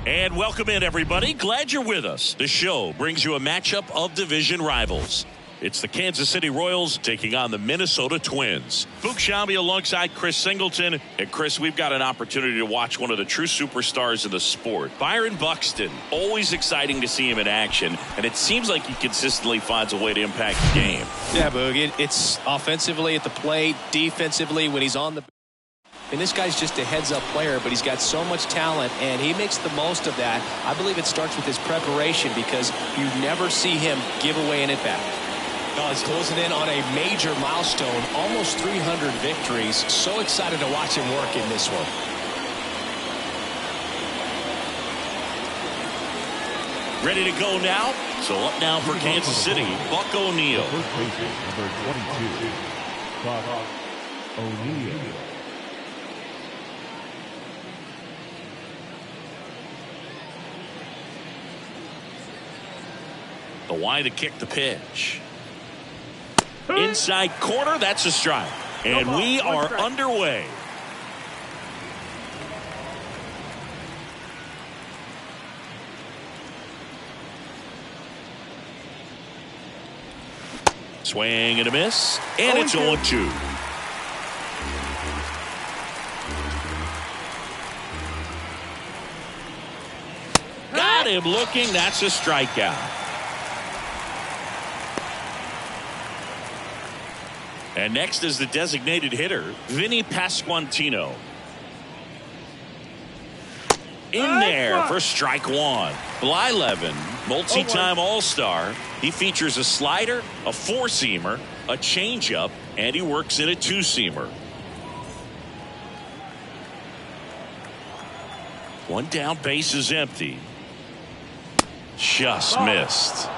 And welcome in, everybody. Glad you're with us. The show brings you a matchup of division rivals. It's the Kansas City Royals taking on the Minnesota Twins. Boog Sciambi alongside Chris Singleton. And Chris, we've got an opportunity to watch one of the true superstars of the sport. Byron Buxton, always exciting to see him in action. And it seems like he consistently finds a way to impact the game. Yeah, Boog, it's offensively at the plate, defensively when he's on the... And this guy's just a heads-up player, but he's got so much talent, and he makes the most of that. I believe it starts with his preparation because you never see him give away an at-bat. He's closing in on a major milestone, almost 300 victories. So excited to watch him work in this one. Ready to go now? So up now for Kansas City, Buck O'Neil. First baseman, number 22, Buck O'Neil. The wide to kick the pitch. Inside corner, that's a strike. And we are underway. Swing and a miss. And it's 0-2. Got him looking. That's a strikeout. And next is the designated hitter, Vinny Pasquantino. In there for strike one. Blyleven, multi-time All-Star. He features a slider, a four-seamer, a changeup, and he works in a two-seamer. One down, base is empty. Just missed.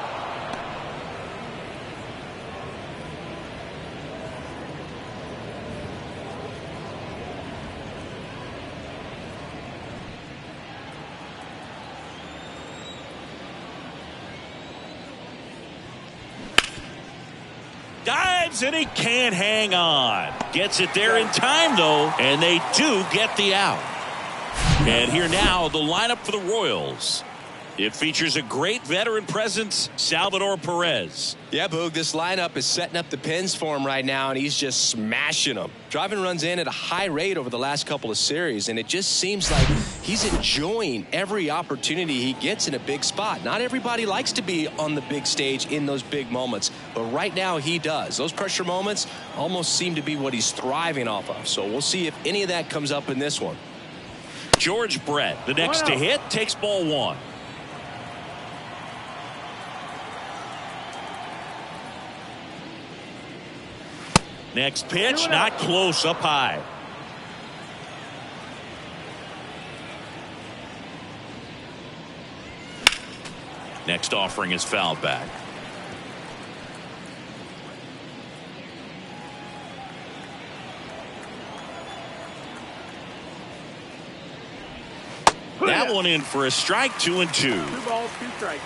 Dives and he can't hang on. Gets it there in time though, and they do get the out. And here now the lineup for the Royals. It features a great veteran presence, Salvador Perez. Yeah, Boog, this lineup is setting up the pins for him right now, and he's just smashing them. Driving runs in at a high rate over the last couple of series, and it just seems like he's enjoying every opportunity he gets in a big spot. Not everybody likes to be on the big stage in those big moments, but right now he does. Those pressure moments almost seem to be what he's thriving off of, so we'll see if any of that comes up in this one. George Brett, the next to hit, takes ball one. Next pitch, not close, up high. Next offering is fouled back. That one in for a strike, 2-2. 2 balls, 2 strikes.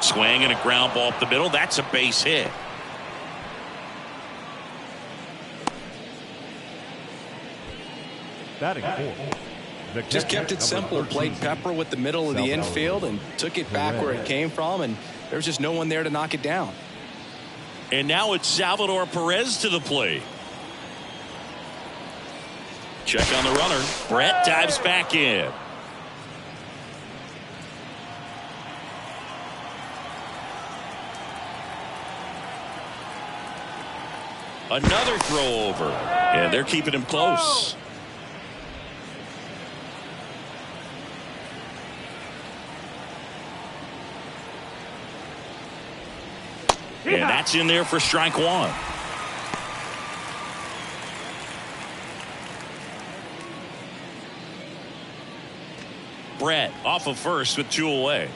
Swing and a ground ball up the middle. That's a base hit. Batting fourth. Just kept it simple. Played pepper with the middle of the infield and took it back where it came from, and there was just no one there to knock it down. And now it's Salvador Perez to the plate. Check on the runner. Brett dives back in. Another throw over, and they're keeping him close. And that's in there for strike one. Brett off of first with 2 away.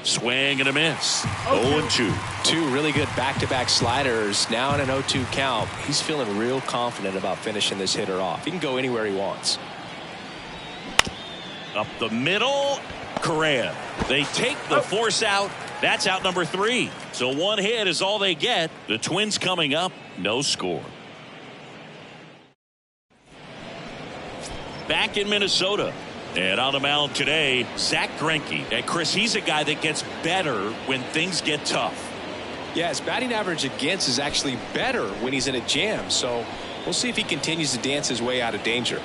Swing and a miss. 0-2. Two really good back-to-back sliders. Now in an 0-2 count. He's feeling real confident about finishing this hitter off. He can go anywhere he wants. Up the middle. Correa. They take the force out. That's out number 3. So one hit is all they get. The Twins coming up. No score. Back in Minnesota. And on the mound today, Zach Greinke. And Chris, he's a guy that gets better when things get tough. Yeah, his batting average against is actually better when he's in a jam. So we'll see if he continues to dance his way out of danger.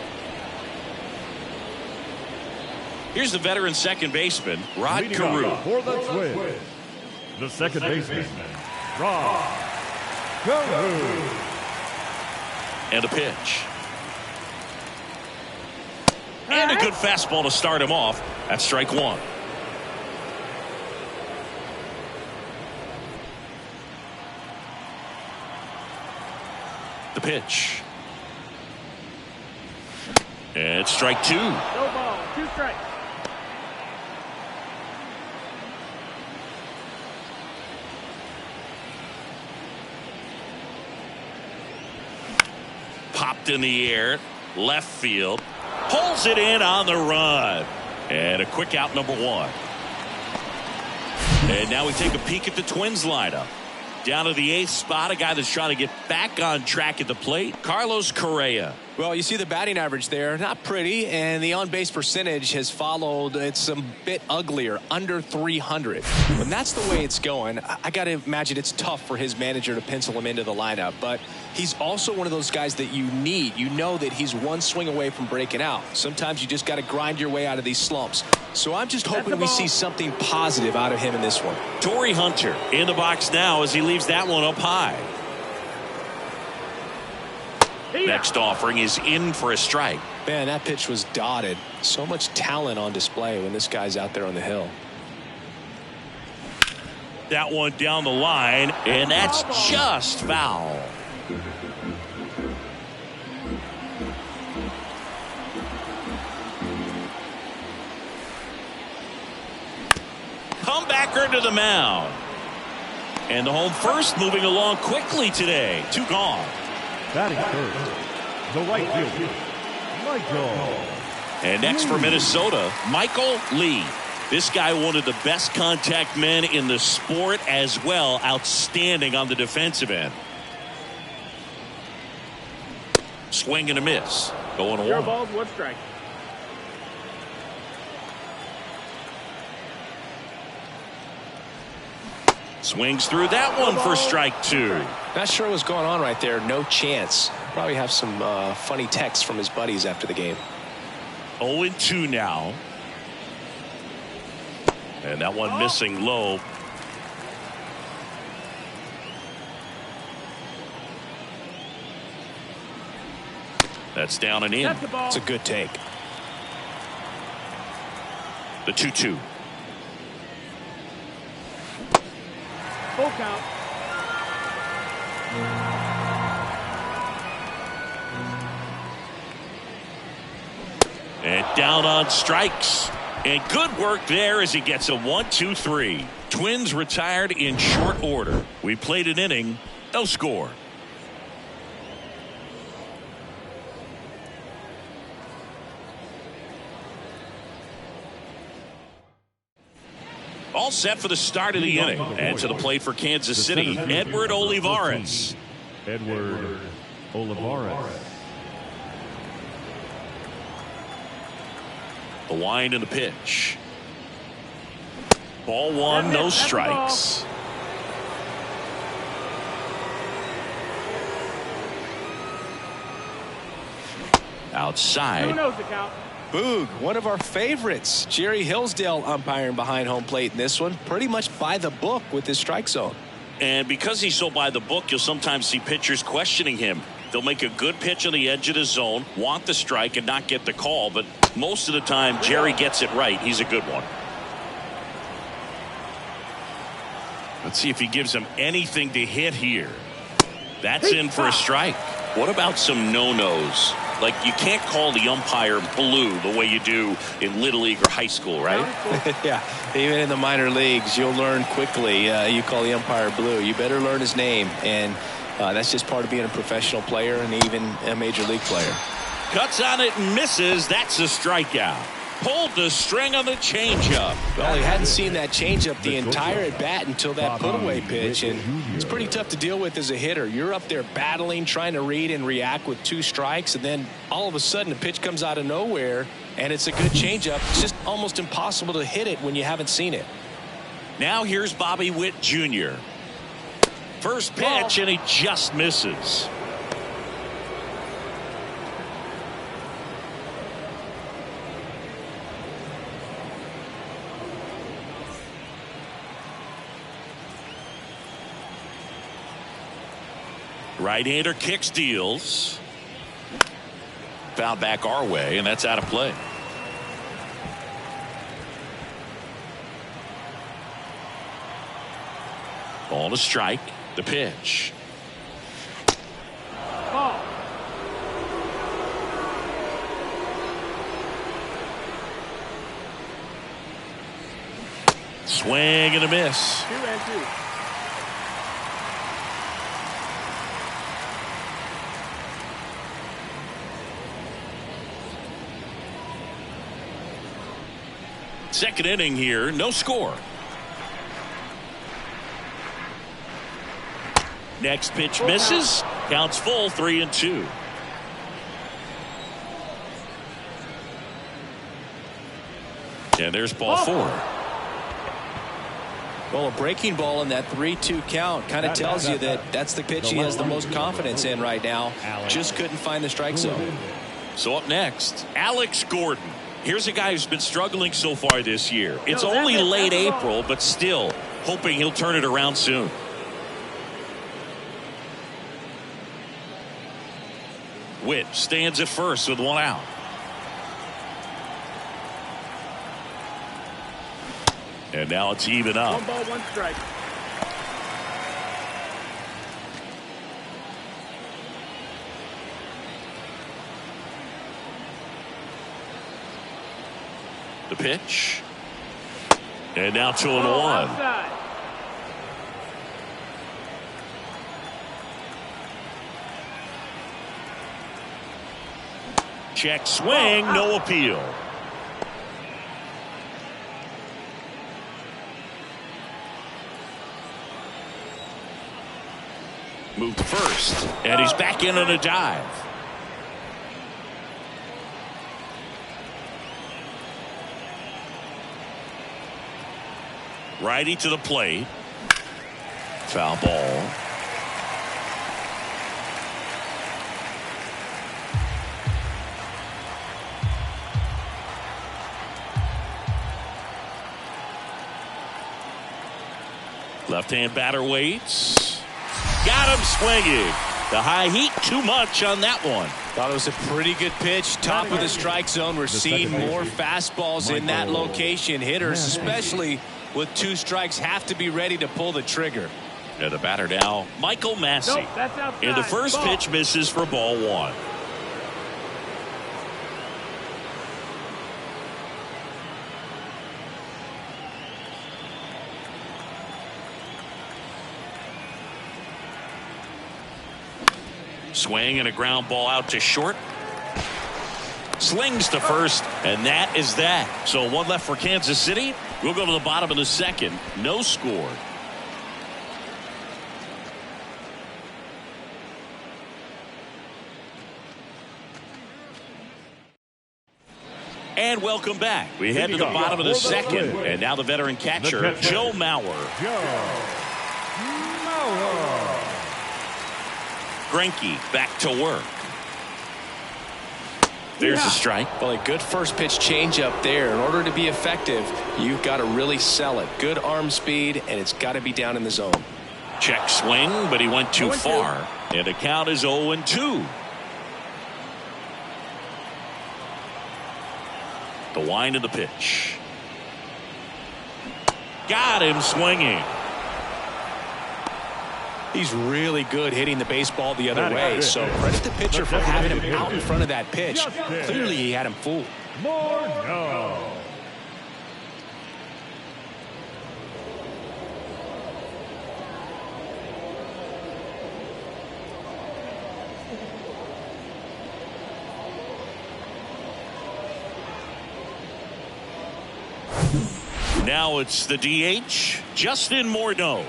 Here's the veteran second baseman, Rod Leading Carew. off for the Twins, the second baseman, Rod Carew. And a pitch. And a good fastball to start him off. That's strike 1. The pitch. And strike 2. No ball, 2 strikes. Popped in the air. Left field. Pulls it in on the run. And a quick out, number 1. And now we take a peek at the Twins lineup. Down to the 8th spot, a guy that's trying to get back on track at the plate, Carlos Correa. Well, you see the batting average there, not pretty, and the on-base percentage has followed. It's a bit uglier, under 300. When that's the way it's going, I got to imagine it's tough for his manager to pencil him into the lineup. But he's also one of those guys that you need. You know that he's one swing away from breaking out. Sometimes you just got to grind your way out of these slumps. So I'm just hoping we see something positive out of him in this one. Torrey Hunter in the box now as he leaves that one up high. Next offering is in for a strike. Man, that pitch was dotted. So much talent on display when this guy's out there on the hill. That one down the line, and that's just foul. Comebacker to the mound. And the home first moving along quickly today. 2 gone. Batting first, the right fielder, Michael. And next for Minnesota, Michael Lee. This guy, one of the best contact men in the sport as well. Outstanding on the defensive end. Swing and a miss. Going 0 1. balls, 1 strike. Swings through that one for strike 2. Not sure what's going on right there. No chance. Probably have some funny texts from his buddies after the game. 0-2 now. And that one missing low. That's down and in. That's the ball. It's a good take. The 2-2. Full count. And down on strikes. And good work there as he gets a 1-2-3. Twins retired in short order. We played an inning, no score. All set for the start of the inning. And to the plate for Kansas City, Edward Olivares. Edward Olivares. The wind and the pitch. Ball 1, no strikes. Outside. Who knows the count? Boog, one of our favorites. Jerry Hillsdale umpiring behind home plate in this one. Pretty much by the book with his strike zone. And because he's so by the book, you'll sometimes see pitchers questioning him. They'll make a good pitch on the edge of the zone, want the strike, and not get the call. But most of the time, Jerry gets it right. He's a good one. Let's see if he gives him anything to hit here. That's in for a strike. What about some no-nos? Like, you can't call the umpire blue the way you do in Little League or high school, right? Yeah, even in the minor leagues, you'll learn quickly. You call the umpire blue. You better learn his name, and that's just part of being a professional player and even a major league player. Cuts on it and misses. That's a strikeout. Pulled the string on the changeup. Well, he hadn't seen that changeup the entire at bat until that put-away pitch, and it's pretty tough to deal with as a hitter. You're up there battling, trying to read and react with 2 strikes, and then all of a sudden a pitch comes out of nowhere, and it's a good changeup. It's just almost impossible to hit it when you haven't seen it. Now here's Bobby Witt Jr. First pitch, and he just misses. Right-hander kicks, deals. Foul back our way, and that's out of play. Ball to strike. The pitch. Ball. Swing and a miss. 2-2. Second inning here, no score. Next pitch misses. Counts full, 3-2. And there's ball 4. Well, a breaking ball in that 3-2 count kind of tells you that that's the pitch he has the most confidence in right now. Just couldn't find the strike zone. So up next, Alex Gordon. Here's a guy who's been struggling so far this year. It's only late April, but still hoping he'll turn it around soon. Witt stands at first with 1 out. And now it's even up. 1 ball, 1 strike. The pitch. And now 2-1. Outside. Check swing, no appeal. Moved to first, and he's back in on a dive. Righty to the plate. Foul ball. Left-hand batter waits. Got him swinging. The high heat, too much on that one. Thought it was a pretty good pitch. Top of the strike zone. We're seeing more fastballs in that location. Hitters, especially with 2 strikes, have to be ready to pull the trigger. And the batter now, Michael Massey. Nope, that's outside. And the first Ball. pitch misses for ball 1. Swing and a ground ball out to short. Slings to first, and that is that. So 1 left for Kansas City. We'll go to the bottom of the second. No score. And welcome back. We head to the bottom of the second. And now the veteran catcher, Joe Mauer. Greinke back to work. There's a strike. Well, a good first pitch changeup there. In order to be effective, you've got to really sell it. Good arm speed, and it's got to be down in the zone. Check swing, but he went too far. And the count is 0-2. The wind of the pitch. Got him swinging. He's really good hitting the baseball the other Batting way. fifth. So credit the pitcher for having him out in front of that pitch. Clearly he had him fooled. Morneau. Now it's the DH, Justin Morneau.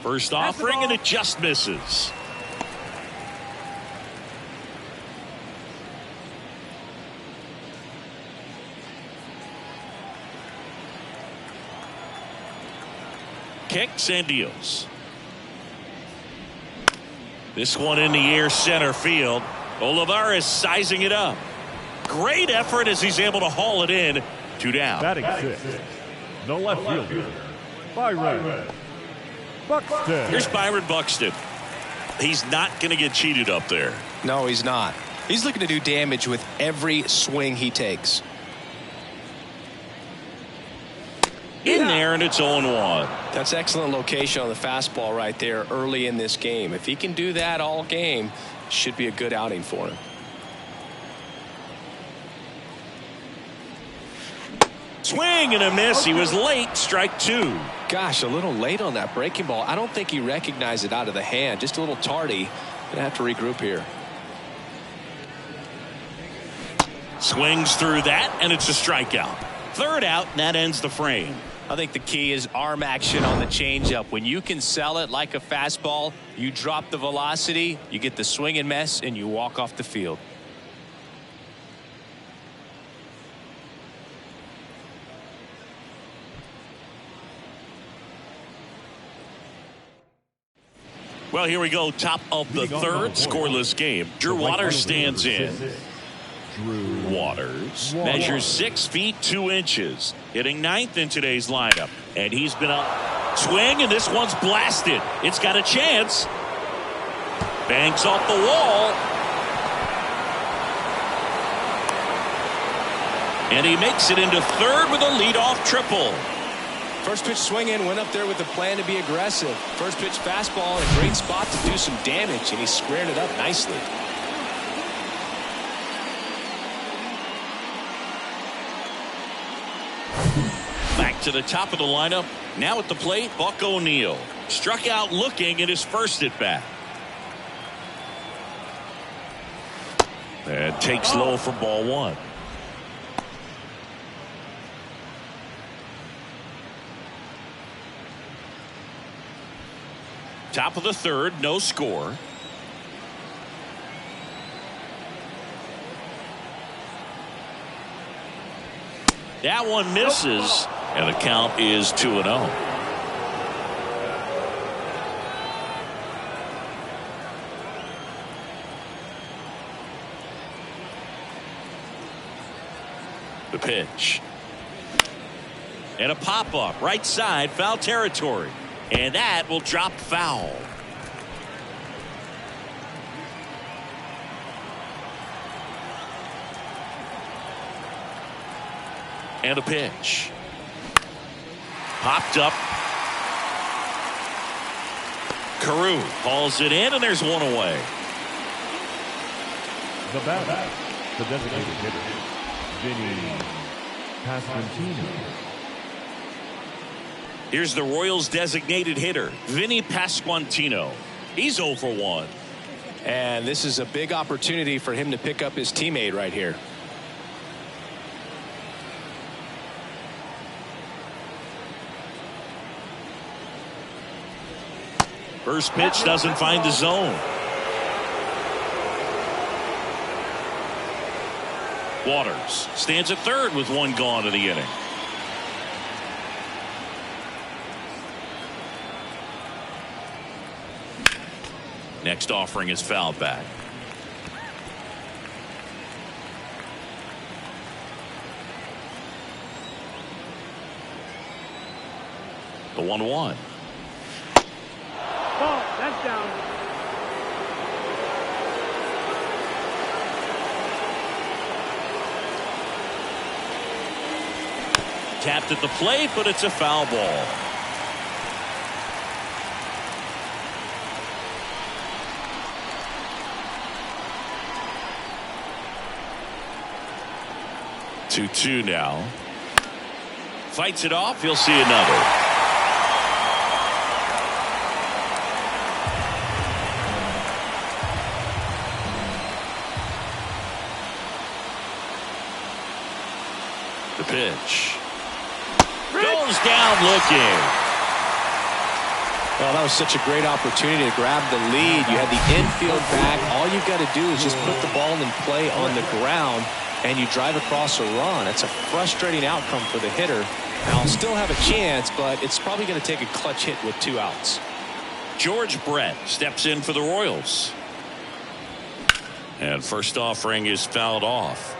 First offering, and it just misses. Kicks and deals. This one in the air, center field. Olivares sizing it up. Great effort as he's able to haul it in. 2 down. Batting sixth, the left fielder, Byron Buxton. Here's Byron Buxton. He's not going to get cheated up there. No, he's not. He's looking to do damage with every swing he takes. In there, and it's 0-1. That's excellent location on the fastball right there early in this game. If he can do that all game, should be a good outing for him. Swing and a miss. He was late. Strike 2. Gosh, a little late on that breaking ball. I don't think he recognized it out of the hand. Just a little tardy. Gonna have to regroup here. Swings through that, and it's a strikeout. Third out, and that ends the frame. I think the key is arm action on the changeup. When you can sell it like a fastball, you drop the velocity, you get the swing and miss, and you walk off the field. Well, here we go. Top of the third, scoreless game. Drew Waters stands in. Waters measures 6 feet 2 inches, hitting 9th in today's lineup, and he's been up. Swing, and this one's blasted. It's got a chance. Banks off the wall, and he makes it into third with a leadoff triple. First pitch swing in, went up there with the plan to be aggressive. First pitch fastball in a great spot to do some damage, and he squared it up nicely. Back to the top of the lineup. Now at the plate, Buck O'Neil. Struck out looking at his first at bat. And takes low for ball 1. Top of the third, no score. That one misses, and the count is 2-0. The pitch. And a pop-up, right side, foul territory. And that will drop foul. And a pitch. Popped up. Carew hauls it in, and there's one away. The batter, the designated hitter, Vinny Pasquantino. Here's the Royals designated hitter, Vinny Pasquantino. He's 0 for 1. And this is a big opportunity for him to pick up his teammate right here. First pitch doesn't find the zone. Waters stands at third with one gone in the inning. Next offering is fouled back. The 1-1. Ball. That's down. Tapped at the plate, but it's a foul ball. 2-2 now. Fights it off. He'll see another. The pitch. Goes down looking. Well, that was such a great opportunity to grab the lead. You had the infield back. All you've got to do is just put the ball in play on the ground, and you drive across a run. It's a frustrating outcome for the hitter. Now, still have a chance, but it's probably going to take a clutch hit with 2 outs. George Brett steps in for the Royals. And first offering is fouled off.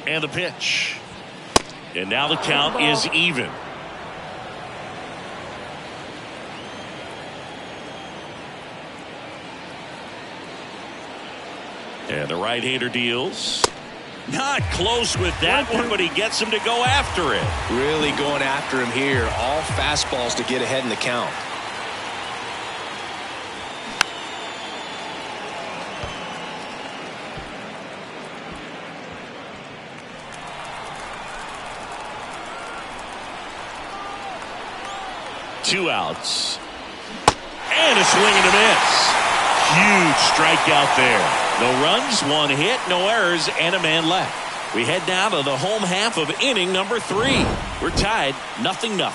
And the pitch. And now the count is even. And the right-hander deals. Not close with that one, but he gets him to go after it. Really going after him here. All fastballs to get ahead in the count. Two outs. And a swing and a miss. Huge strikeout there. No runs, 1 hit, no errors, and a man left. We head down to the home half of inning number 3. We're tied 0-0.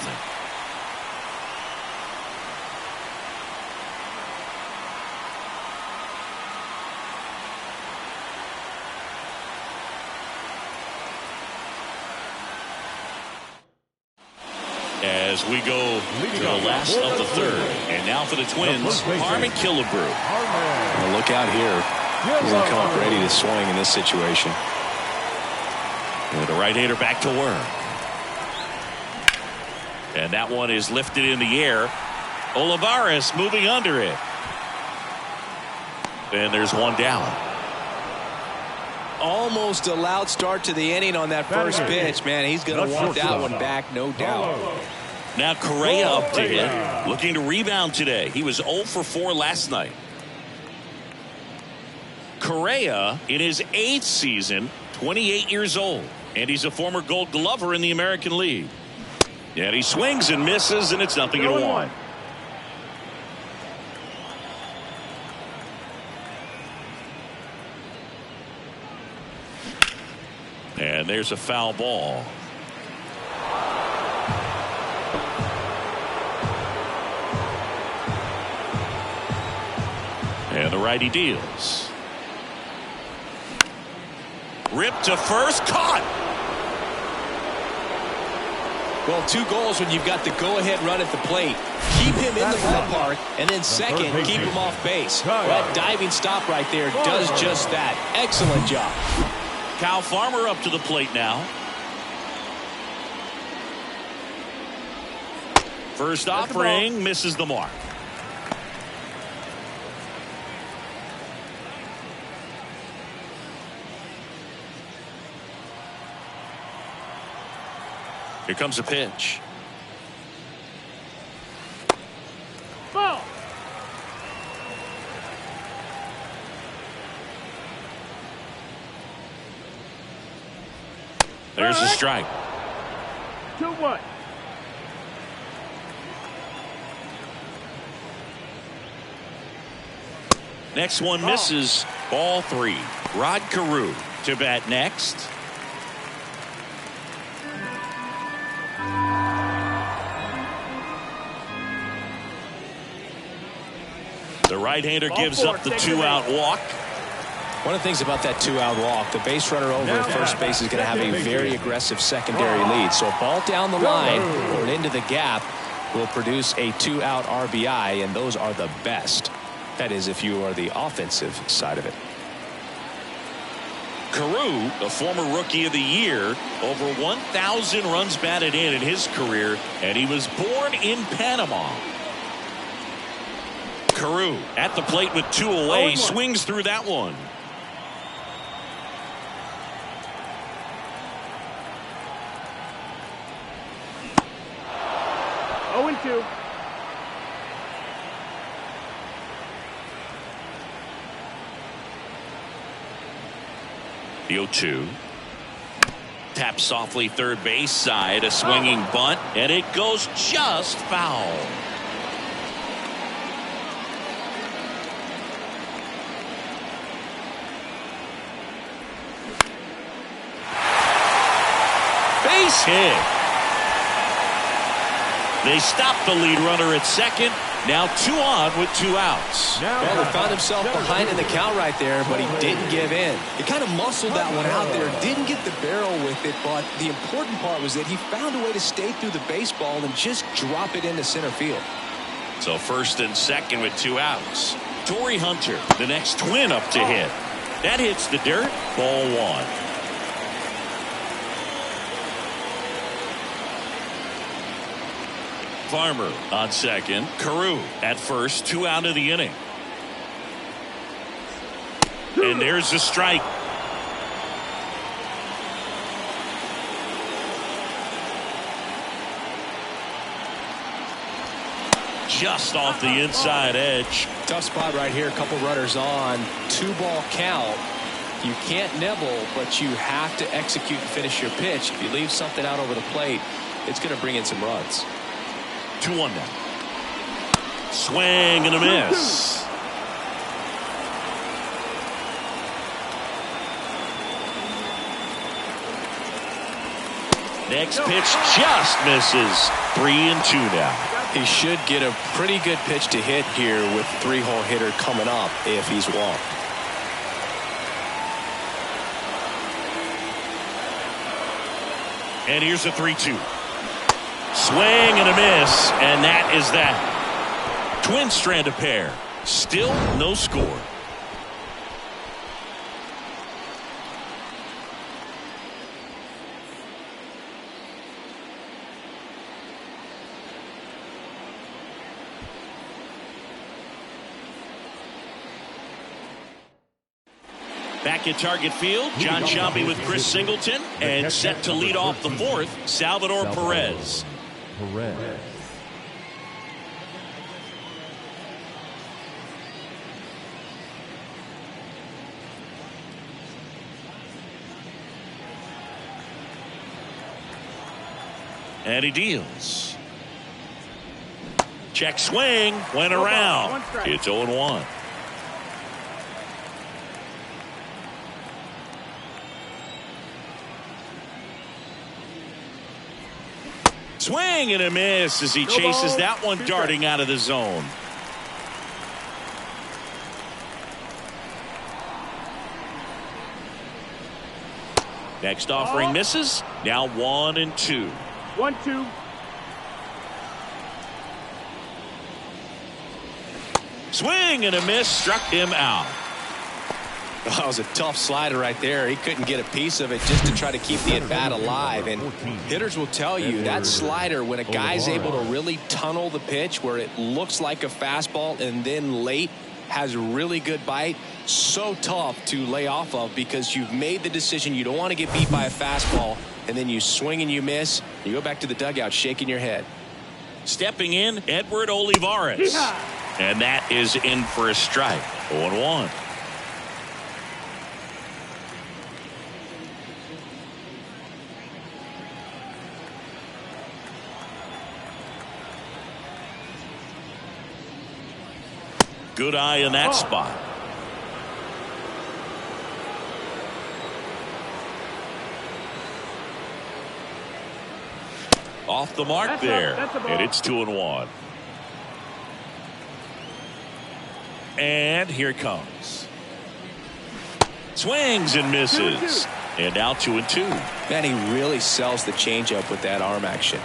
As we go to the last of the 3rd. And now for the Twins, Harmon Killebrew. Well, look out here. He's going to come up ready to swing in this situation. And the right-hander back to work. And that one is lifted in the air. Olivares moving under it. And there's one down. Almost a loud start to the inning on that first pitch. Man, he's going to want that one back, no doubt. Now Correa up to hit, looking to rebound today. He was 0 for 4 last night. Correa in his 8th season, 28 years old, and he's a former Gold Glover in the American League. And he swings and misses, and it's 0-1. And there's a foul ball. And the righty deals. Ripped to first, caught. Well, 2 goals when you've got the go-ahead run at the plate. Keep him in the ballpark, and then second, keep him off base. That diving stop right there does just that. Excellent job. Kyle Farmer up to the plate now. First offering misses the mark. Here comes a pitch. Ball. There's a strike. 2-1. Next one misses. Ball 3. Rod Carew to bat next. The right-hander gives up the 2-out walk. One of the things about that 2-out walk, the base runner over at first base is going to have a very aggressive secondary lead. So a ball down the line or into the gap will produce a 2-out RBI, and those are the best. That is, if you are the offensive side of it. Carew, a former Rookie of the Year, over 1,000 runs batted in his career, and he was born in Panama. Carew at the plate with 2 away, swings through that one. 1-2. The 0-2. Tap softly third base side, a swinging bunt, and it goes just foul. Base hit. They stop the lead runner at second. Now 2 on with 2 outs. Well, he found himself behind in the count right there, but he didn't give in. He kind of muscled that one out there, didn't get the barrel with it, but the important part was that he found a way to stay through the baseball and just drop it into center field. So first and second with 2 outs. Torrey Hunter, the next Twin up to hit. That hits the dirt. Ball 1. Farmer on second. Carew at first. 2 out of the inning. And there's the strike. Just off the inside edge. Tough spot right here. A couple runners on. 2-ball count. You can't nibble, but you have to execute and finish your pitch. If you leave something out over the plate, it's going to bring in some runs. 2-1 now. Swing and a miss. Next pitch just misses. 3-2 now. He should get a pretty good pitch to hit here with 3-hole hitter coming up if he's walked. And here's a 3-2. Swing and a miss, and that is that. Twins strand a pair. Still no score. Back at Target Field, John Sciambi with Chris Singleton, and set to lead off the 4th, Salvador Perez. And he deals. Check swing, went around. It's 0-1. Swing and a miss as he chases that one darting out of the zone. Next offering misses. Now 1-2. 1-2. Swing and a miss, struck him out. That was a tough slider right there. He couldn't get a piece of it just to try to keep the at-bat alive. And hitters will tell you that slider, when a guy's able to really tunnel the pitch where it looks like a fastball and then late has really good bite, so tough to lay off of because you've made the decision you don't want to get beat by a fastball, and then you swing and you miss. You go back to the dugout shaking your head. Stepping in, Edward Olivares. And that is in for a strike. 0-1. Good eye in that spot. Off the mark there. And it's 2-1. And here it comes. Swings and misses. And now 2-2. Man, he really sells the changeup with that arm action.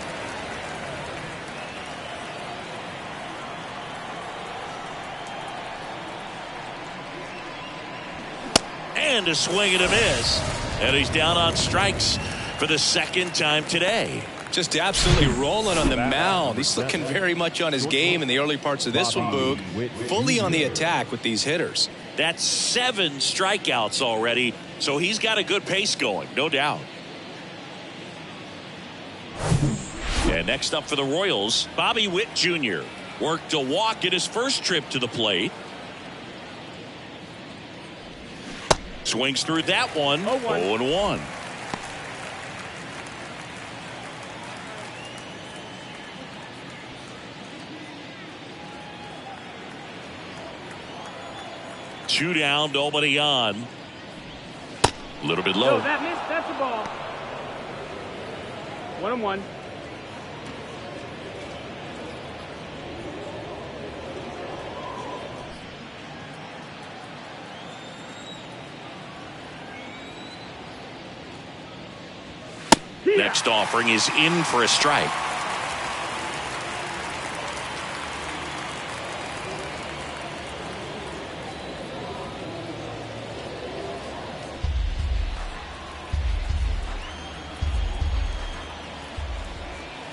And a swing and a miss. And he's down on strikes for the second time today. Just absolutely rolling on the mound. He's looking very much on his game in the early parts of this one, Boog. Fully on the attack with these hitters. That's 7 strikeouts already, so he's got a good pace going, no doubt. And next up for the Royals, Bobby Witt Jr. worked a walk in his first trip to the plate. Swings through that one. 0-1. Two down, nobody on. A little bit low. No, that missed. That's the ball. 1-1. Next offering is in for a strike.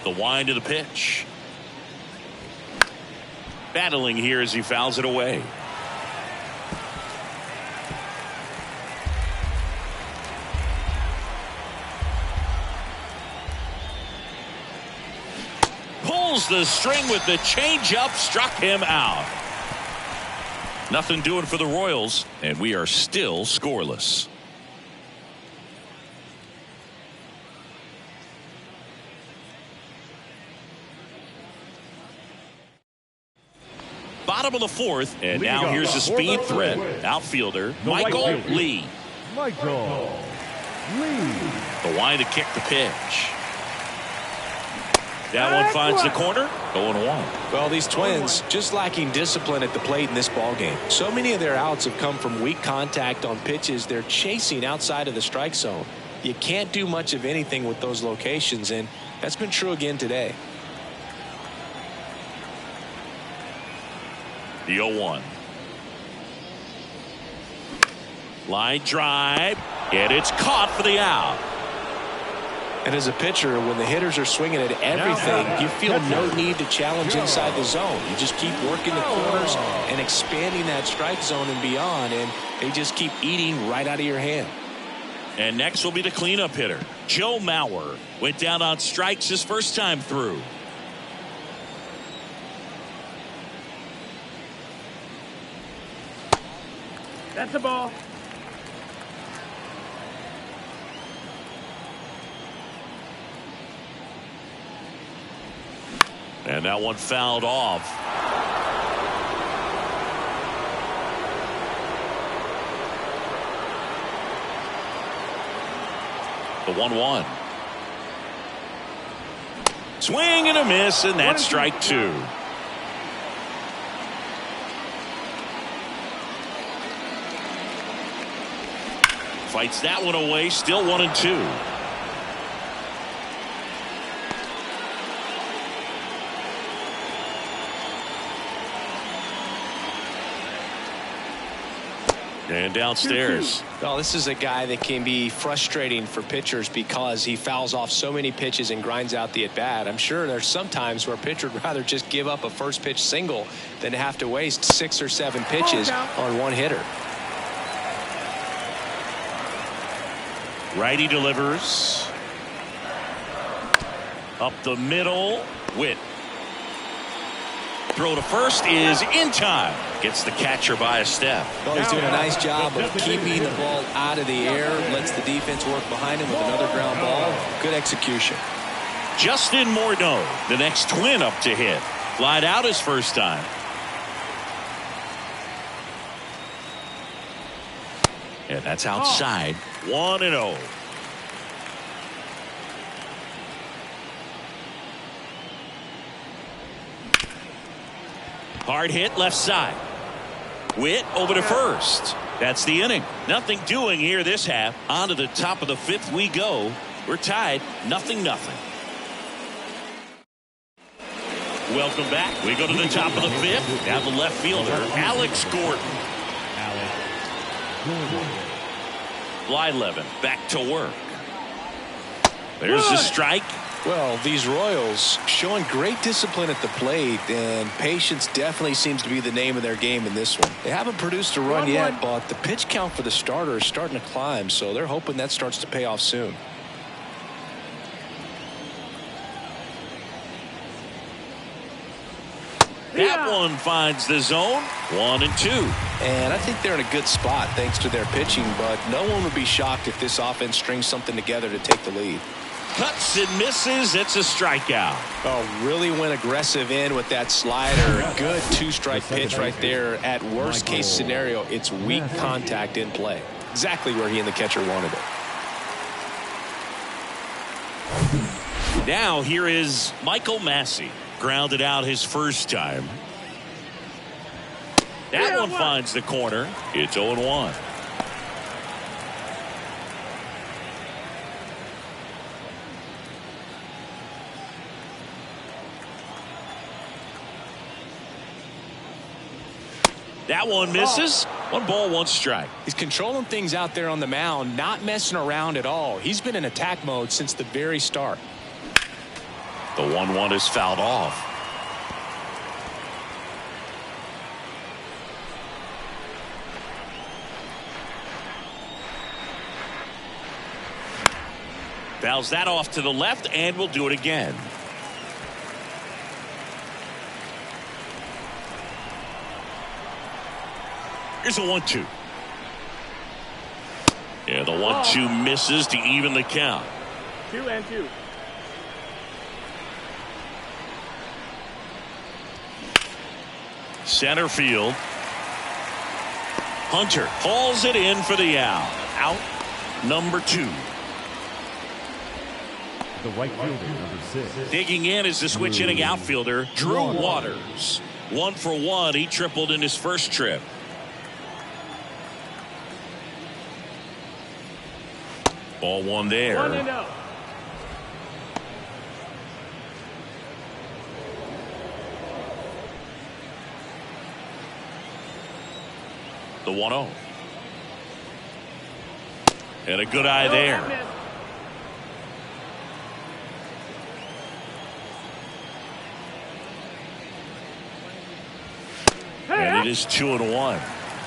The wind of the pitch. Battling here as he fouls it away. Pulls the string with the changeup, struck him out. Nothing doing for the Royals, and we are still scoreless. Bottom of the fourth, and now here's the speed threat. Outfielder Michael Lee. Michael Lee. The wind to kick the pitch. That one finds the corner. 0-1. Well, these Twins just lacking discipline at the plate in this ball game. So many of their outs have come from weak contact on pitches they're chasing outside of the strike zone. You can't do much of anything with those locations, and that's been true again today. The 0-1. Line drive, and it's caught for the out. And as a pitcher, when the hitters are swinging at everything, you feel no need to challenge inside the zone. You just keep working the corners and expanding that strike zone and beyond, and they just keep eating right out of your hand. And next will be the cleanup hitter. Joe Mauer went down on strikes his first time through. That's the ball. And that one fouled off. The 1-1. Swing and a miss, and that's strike two. Fights that one away, still 1-2. And downstairs. Well, this is a guy that can be frustrating for pitchers because he fouls off so many pitches and grinds out the at bat. I'm sure there's some times where a pitcher would rather just give up a first pitch single than to have to waste 6 or 7 pitches on one hitter. Righty delivers. Up the middle. Witt. Throw to first is in time. Gets the catcher by a step. Well, he's doing a nice job of keeping the ball out of the air. Lets the defense work behind him with another ground ball. Good execution. Justin Morneau, the next Twin up to hit. Flied out his first time. And that's outside. 1-0. Hard hit left side. Witt over to first. That's the inning. Nothing doing here this half. On to the top of the 5th we go. We're tied 0-0. Welcome back. We go to the top of the 5th. Now the left fielder, Alex Gordon. Blyleven back to work. There's the strike. Well, these Royals showing great discipline at the plate, and patience definitely seems to be the name of their game in this one. They haven't produced a run yet, but the pitch count for the starter is starting to climb, so they're hoping that starts to pay off soon. That one finds the zone. 1-2. And I think they're in a good spot thanks to their pitching, but no one would be shocked if this offense strings something together to take the lead. Cuts and misses. It's a strikeout. Oh, really went aggressive in with that slider. Good two-strike pitch right there. At worst case scenario, it's weak contact in play. Exactly where he and the catcher wanted it. Now here is Michael Massey. Grounded out his first time. That one finds the corner. It's 0-1. That one misses. 1 ball, 1 strike. He's controlling things out there on the mound, not messing around at all. He's been in attack mode since the very start. The 1-1 is fouled off. Fouls that off to the left, and we'll do it again. Here's a 1-2. Yeah, the 1-2 misses to even the count. 2-2. Center field. Hunter hauls it in for the out. Out number 2. The right fielder, number 6. Digging in is the switch hitting outfielder, Drew Waters. 1 for 1. He tripled in his first trip. Ball 1 there. 1-0. The 1-0. And a good eye there. And it is 2-1.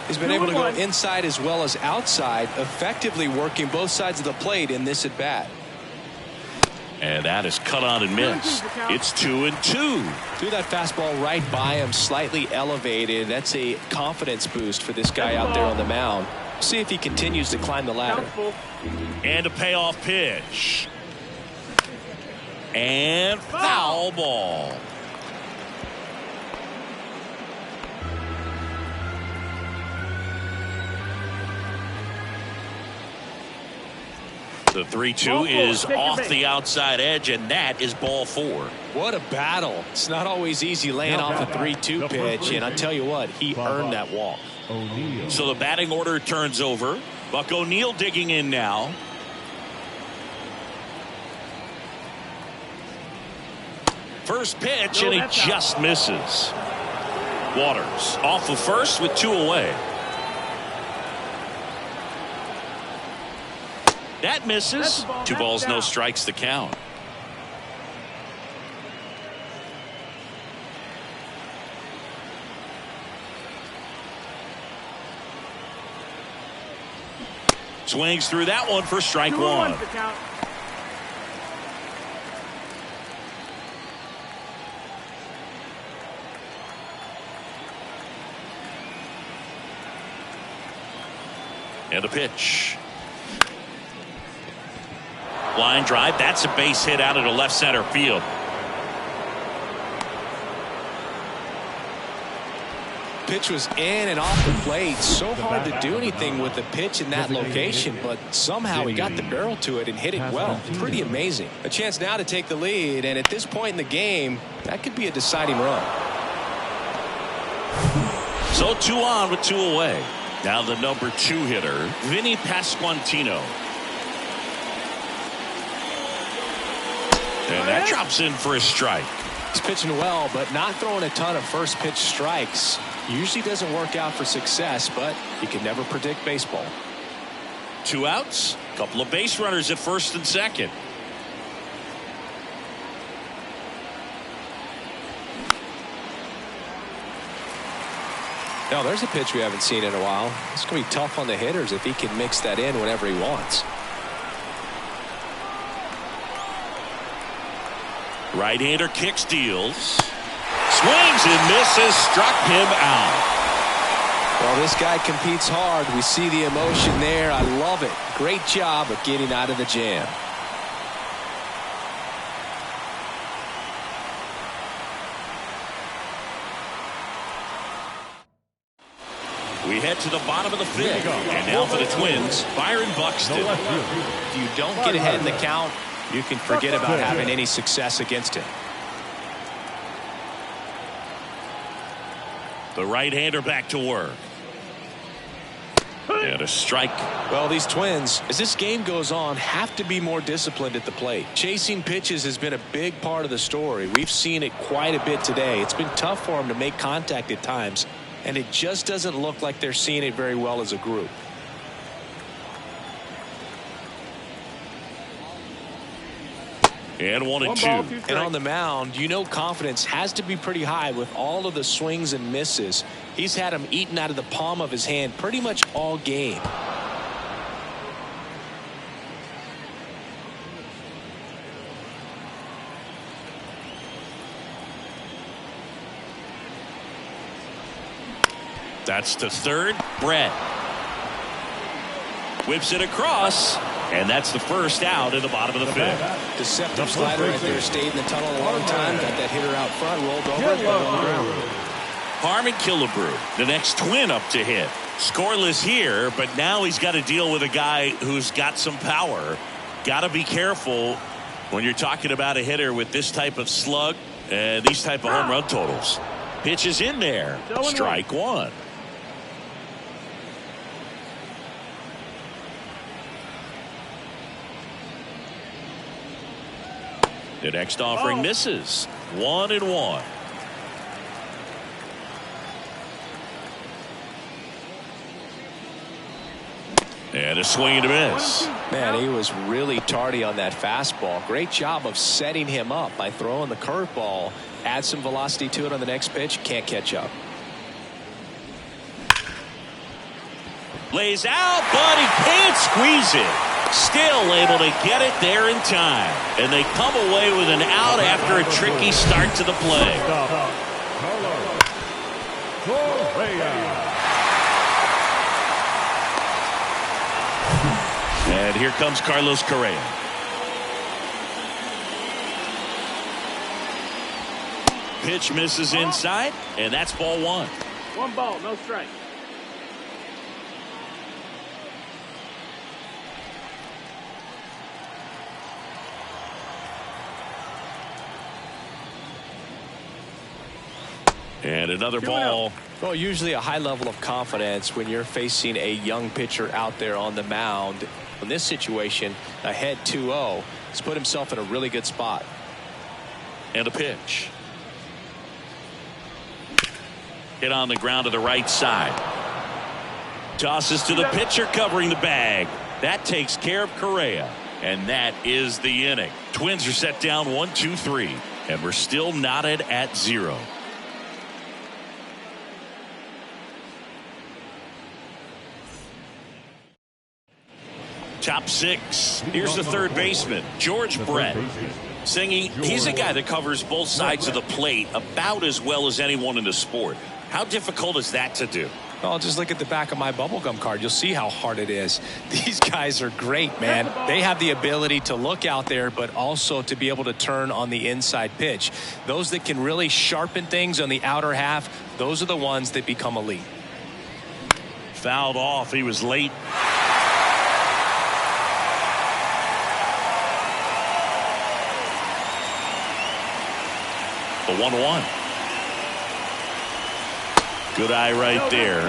He's been able to go inside as well as outside, effectively working both sides of the plate in this at bat. And that is cut on and missed. It's 2-2. Threw that fastball right by him, slightly elevated. That's a confidence boost for this guy out there on the mound. See if he continues to climb the ladder. And a payoff pitch. And foul ball. The 3-2 is off the outside edge, and that is ball 4. What a battle. It's not always easy laying off a 3-2 pitch, and I tell you what, he earned that walk. So the batting order turns over. Buck O'Neil digging in now. First pitch, and he just misses. Waters off of first with 2 away. That misses. 2 balls, no strikes, the count. Swings through that one for strike 1. And a pitch. Line drive. That's a base hit out of the left center field. Pitch was in and off the plate. So hard to do anything with the pitch in that location, but somehow he got the barrel to it and hit it well. Pretty amazing. A chance now to take the lead, and at this point in the game, that could be a deciding run. So 2 on with 2 away. Now the number 2 hitter, Vinny Pasquantino. And that drops in for a strike. He's pitching well, but not throwing a ton of first pitch strikes. Usually doesn't work out for success, but you can never predict baseball. 2 outs, couple of base runners at first and second. Now there's a pitch we haven't seen in a while. It's going to be tough on the hitters if he can mix that in whenever he wants. Right-hander kick steals. Swings and misses, struck him out. Well, this guy competes hard. We see the emotion there. I love it. Great job of getting out of the jam. We head to the bottom of the fifth. And now for the Twins, Byron Buxton. If you don't get ahead in the count, you can forget about having any success against him. The right-hander back to work. And a strike. Well, these Twins, as this game goes on, have to be more disciplined at the plate. Chasing pitches has been a big part of the story. We've seen it quite a bit today. It's been tough for them to make contact at times, and it just doesn't look like they're seeing it very well as a group. And 1-2. And on the mound, you know confidence has to be pretty high with all of the swings and misses. He's had them eaten out of the palm of his hand pretty much all game. That's to third. Brett whips it across, and that's the first out in the bottom of the fifth. Deceptive slider right there. Stayed in the tunnel a long time. Got that hitter out front. Rolled over. Got on the ground. Harmon Killebrew, the next Twin up to hit. Scoreless here, but now he's got to deal with a guy who's got some power. Got to be careful when you're talking about a hitter with this type of slug and these type of home run totals. Pitch is in there. Strike one. The next offering misses. 1-1. And a swing and a miss. Man, he was really tardy on that fastball. Great job of setting him up by throwing the curveball. Add some velocity to it on the next pitch. Can't catch up. Lays out, but he can't squeeze it. Still able to get it there in time. And they come away with an out after a tricky start to the play. And here comes Carlos Correa. Pitch misses inside, and that's ball one. 1 ball, no strike. And another ball. Well, usually a high level of confidence when you're facing a young pitcher out there on the mound. In this situation, ahead 2-0, he's put himself in a really good spot. And a pitch. Hit on the ground to the right side. Tosses to the pitcher covering the bag. That takes care of Correa. And that is the inning. Twins are set down 1-2-3. And we're still knotted at 0. Top 6. Here's the third baseman, George Brett. Singing, he's a guy that covers both sides of the plate about as well as anyone in the sport. How difficult is that to do? Well, just look at the back of my bubblegum card. You'll see how hard it is. These guys are great, man. They have the ability to look out there, but also to be able to turn on the inside pitch. Those that can really sharpen things on the outer half, those are the ones that become elite. Fouled off. He was late. The 1-1. Good eye right there.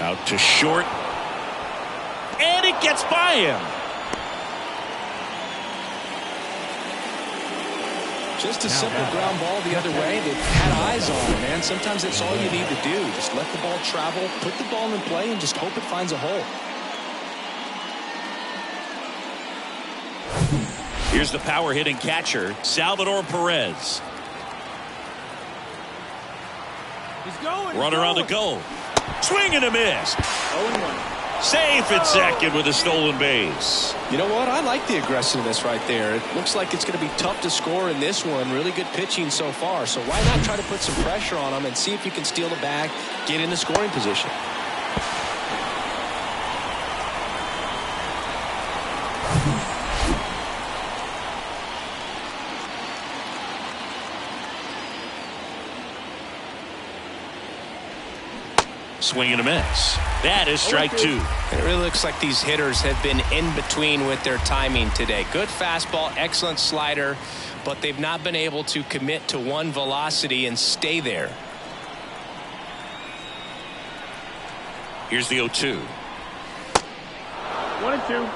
Out to short. And it gets by him. Just a simple ground ball the other way. They had eyes on it, man. Sometimes that's all you need to do. Just let the ball travel, put the ball in play, and just hope it finds a hole. Here's the power hitting catcher, Salvador Perez. He's going. Runner on the go. Swing and a miss. 0-1. Safe at second with a stolen base. You know what? I like the aggressiveness right there. It looks like it's going to be tough to score in this one. Really good pitching so far. So why not try to put some pressure on them and see if you can steal the bag, get in the scoring position. Swing and a miss. That is strike two. It really looks like these hitters have been in between with their timing today. Good fastball, excellent slider, but they've not been able to commit to one velocity and stay there. Here's the 0-2. 1-2.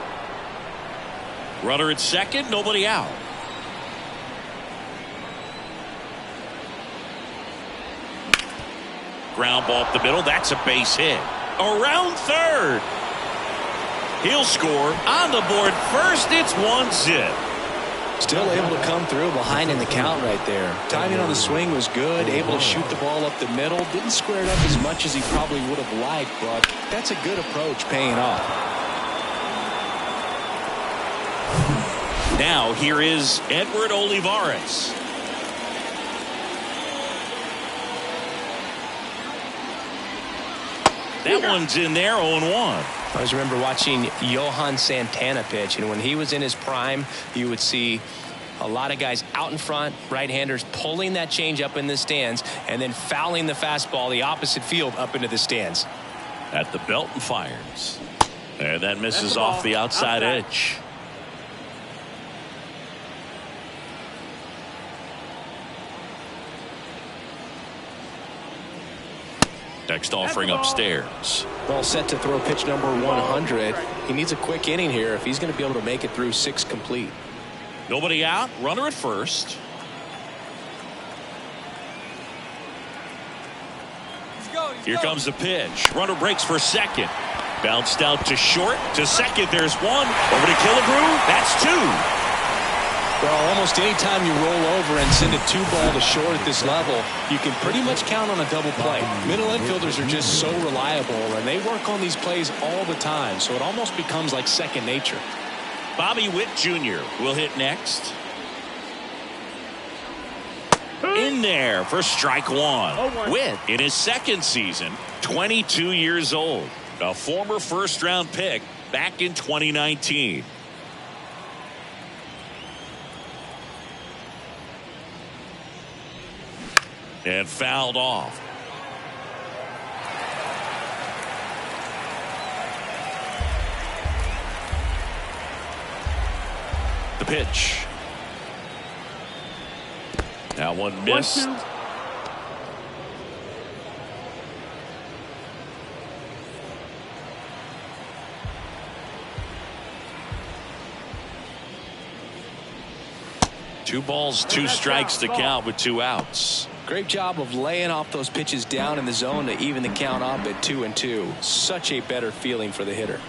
Runner at second, nobody out. Ground ball up the middle. That's a base hit. Around third. He'll score on the board first. It's 1-0. Still able to come through behind in the count right there. Timing on the swing was good. Able to shoot the ball up the middle. Didn't square it up as much as he probably would have liked, but that's a good approach paying off. Now here is Edward Olivares. That one's in there, 0-1. I always remember watching Johan Santana pitch, and when he was in his prime, you would see a lot of guys out in front, right-handers pulling that change up in the stands, and then fouling the fastball the opposite field up into the stands. At the belt and fires. And that misses off the outside edge. Next offering upstairs. All set to throw pitch number 100. He needs a quick inning here if he's going to be able to make it through 6 complete. Nobody out. Runner at first. Here comes the pitch. Runner breaks for second. Bounced out to short. To second. There's one. Over to Killebrew. That's 2. Well, almost any time you roll over and send a 2-ball to short at this level, you can pretty much count on a double play. Middle infielders are just so reliable, and they work on these plays all the time, so it almost becomes like second nature. Bobby Witt Jr. will hit next. In there for strike one. Witt in his second season, 22 years old. A former first-round pick back in 2019. And fouled off. The pitch. That one missed. 1-2. Two balls, 2 strikes to count with 2 outs. Great job of laying off those pitches down in the zone to even the count up at 2-2. Such a better feeling for the hitter.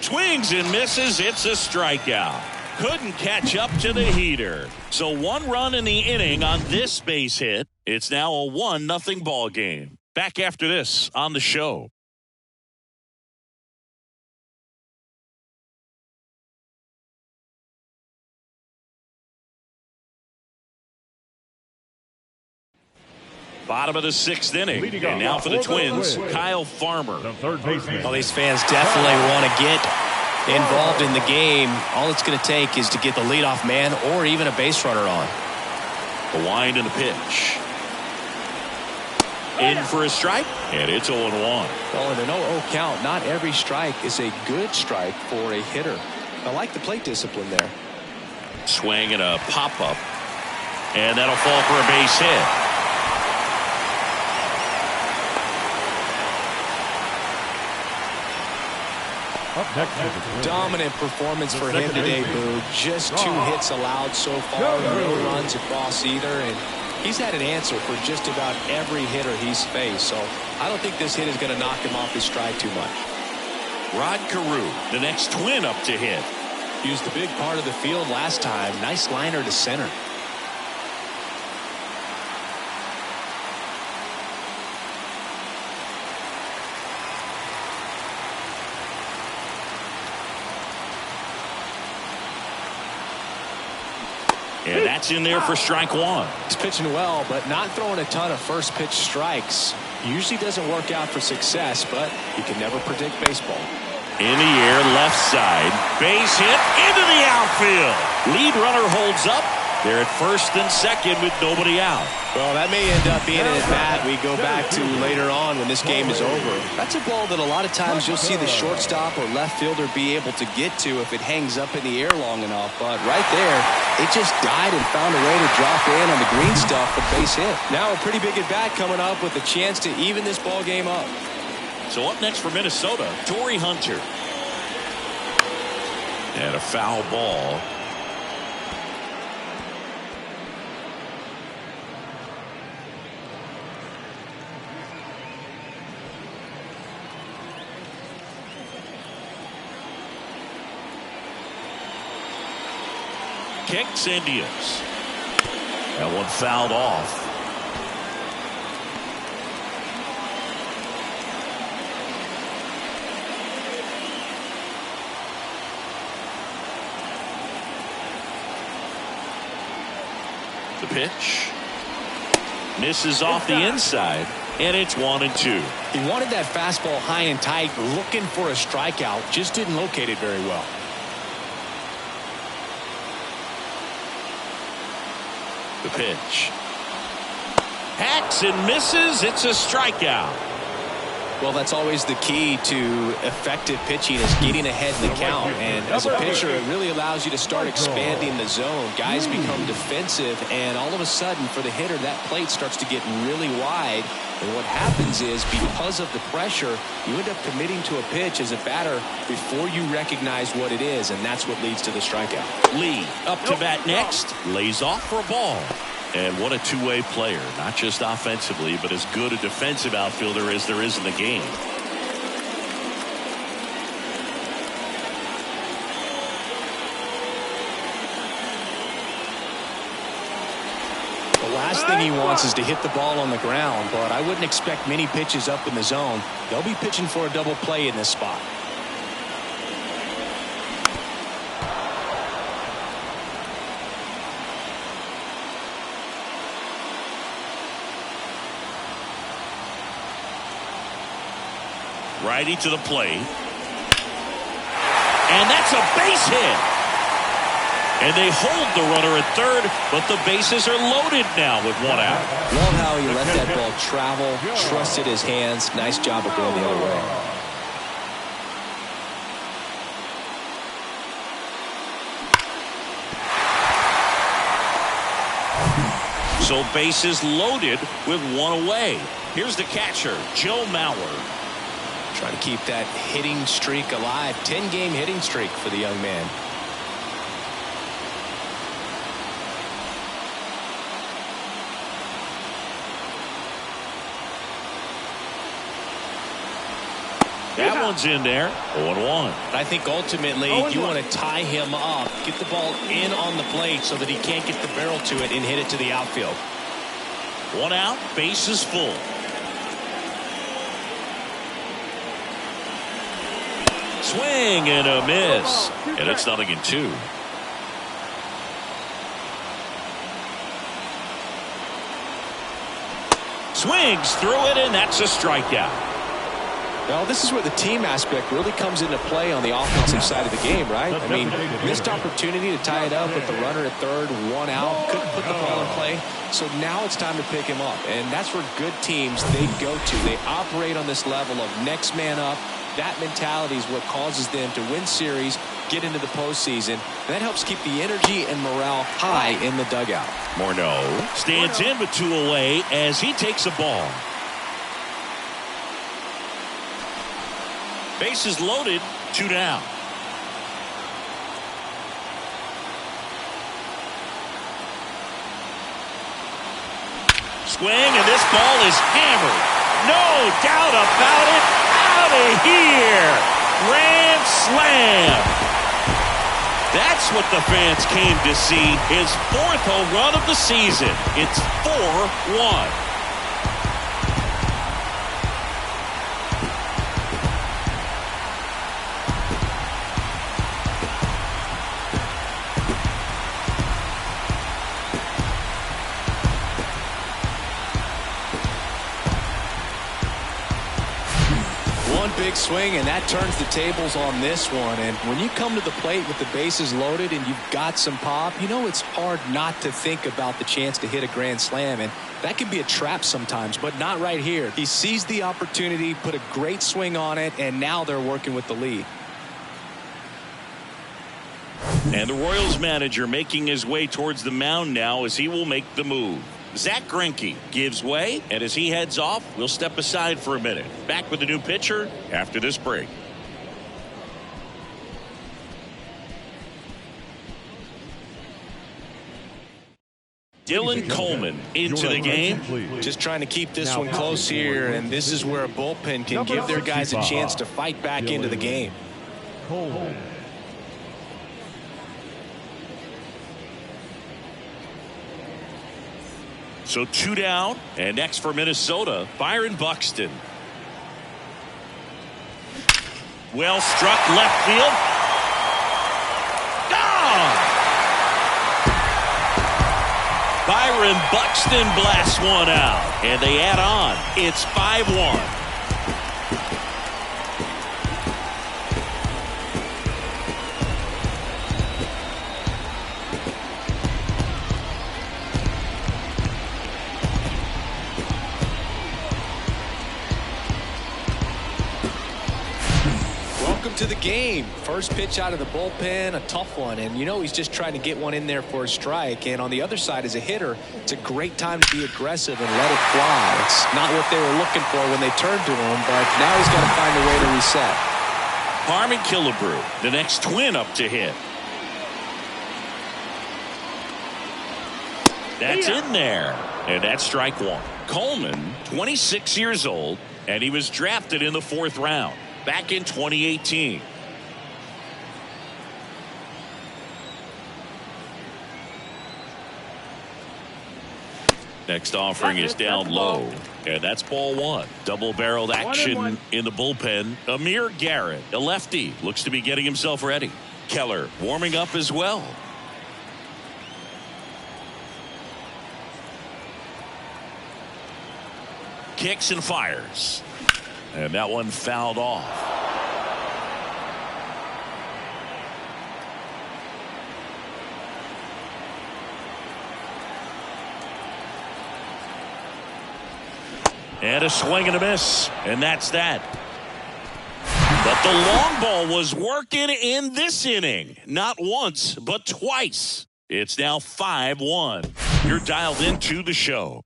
Swings and misses. It's a strikeout. Couldn't catch up to the heater. So 1 run in the inning on this base hit. It's now a 1-0 ball game. Back after this on the show. Bottom of the 6th inning. And now for the Twins, Kyle Farmer. The third baseman. Well, these fans definitely want to get involved in the game. All it's going to take is to get the leadoff man or even a base runner on. The wind and the pitch. In for a strike, and it's 0-1. Well, in an 0-0 count, not every strike is a good strike for a hitter. I like the plate discipline there. Swing and a pop-up. And that'll fall for a base hit. Up next, dominant performance for him today, Boog. Just 2 hits allowed so far, no runs across either, and he's had an answer for just about every hitter he's faced. So I don't think this hit is going to knock him off his stride too much. Rod Carew, the next Twin up to hit. Used the big part of the field last time. Nice liner to center. And that's in there for strike one. He's pitching well, but not throwing a ton of first pitch strikes. Usually doesn't work out for success, but you can never predict baseball. In the air, left side. Base hit into the outfield. Lead runner holds up. They're at first and second with nobody out. Well, that may end up being an at-bat we go back to later on when this game is over. That's a ball that a lot of times you'll see the shortstop or left fielder be able to get to if it hangs up in the air long enough. But right there, it just died and found a way to drop in on the green stuff for base hit. Now a pretty big at-bat coming up with a chance to even this ball game up. So up next for Minnesota, Torrey Hunter. And a foul ball. Kicks and deals. That one fouled off. The pitch misses off the inside, and it's 1-2. He wanted that fastball high and tight, looking for a strikeout, just didn't locate it very well. The pitch. Hacks and misses. It's a strikeout. Well, that's always the key to effective pitching is getting ahead in the count. And as a pitcher, it really allows you to start expanding the zone. Guys become defensive, and all of a sudden, for the hitter, that plate starts to get really wide. And what happens is, because of the pressure, you end up committing to a pitch as a batter before you recognize what it is, and that's what leads to the strikeout. Lee up to bat next. Lays off for a ball. And what a two-way player, not just offensively, but as good a defensive outfielder as there is in the game. The last thing he wants is to hit the ball on the ground, but I wouldn't expect many pitches up in the zone. They'll be pitching for a double play in this spot. Righty to the plate. And that's a base hit. And they hold the runner at third, but the bases are loaded now with one out. Love how he let that ball travel, trusted his hands. Nice job of going the other way. So bases loaded with one away. Here's the catcher, Joe Mauer. Trying to keep that hitting streak alive. 10-game hitting streak for the young man. That one's in there. 0-1. I think ultimately you want to tie him up, get the ball in on the plate so that he can't get the barrel to it and hit it to the outfield. One out, base is full. Swing and a miss. And it's 0-2. Swings through it, and that's a strikeout. Well, this is where the team aspect really comes into play on the offensive side of the game, right? I mean, missed opportunity to tie it up with the runner at third, one out, couldn't put the ball in play. So now it's time to pick him up. And that's where good teams, they go to. They operate on this level of next man up. That mentality is what causes them to win series, get into the postseason. And that helps keep the energy and morale high in the dugout. Morneau stands in with two away as he takes a ball. Bases loaded, 2 down. Swing, and this ball is hammered. No doubt about it. Out of here. Grand slam. That's what the fans came to see. His 4th home run of the season. It's 4-1. one big swing, and that turns the tables on this one. And when you come to the plate with the bases loaded and you've got some pop, you know it's hard not to think about the chance to hit a grand slam. And that can be a trap sometimes, but not right here. He seized the opportunity, put a great swing on it, and now they're working with the lead. And the Royals manager making his way towards the mound now as he will make the move. Zach Greinke gives way, and as he heads off, we'll step aside for a minute. Back with the new pitcher after this break. Dylan Coleman into the game. Just trying to keep this one close here, and this is where a bullpen can give their guys a chance to fight back into the game. Coleman. So 2 down, and next for Minnesota, Byron Buxton. Well struck left field. Gone! Byron Buxton blasts one out, and they add on. It's 5-1. To the game. First pitch out of the bullpen, a tough one, and you know he's just trying to get one in there for a strike. And on the other side, as a hitter, it's a great time to be aggressive and let it fly. It's not what they were looking for when they turned to him, but now he's got to find a way to reset. Harmon Killebrew, the next Twin up to hit. That's in there, and that's strike one. Coleman, 26 years old, and he was drafted in the 4th round back in 2018. Next offering is down low, and that's ball one. Double-barreled action in the bullpen. Amir Garrett, a lefty, looks to be getting himself ready. Keller warming up as well. Kicks and fires. And that one fouled off. And a swing and a miss. And that's that. But the long ball was working in this inning. Not once, but twice. It's now 5-1. You're dialed into the show.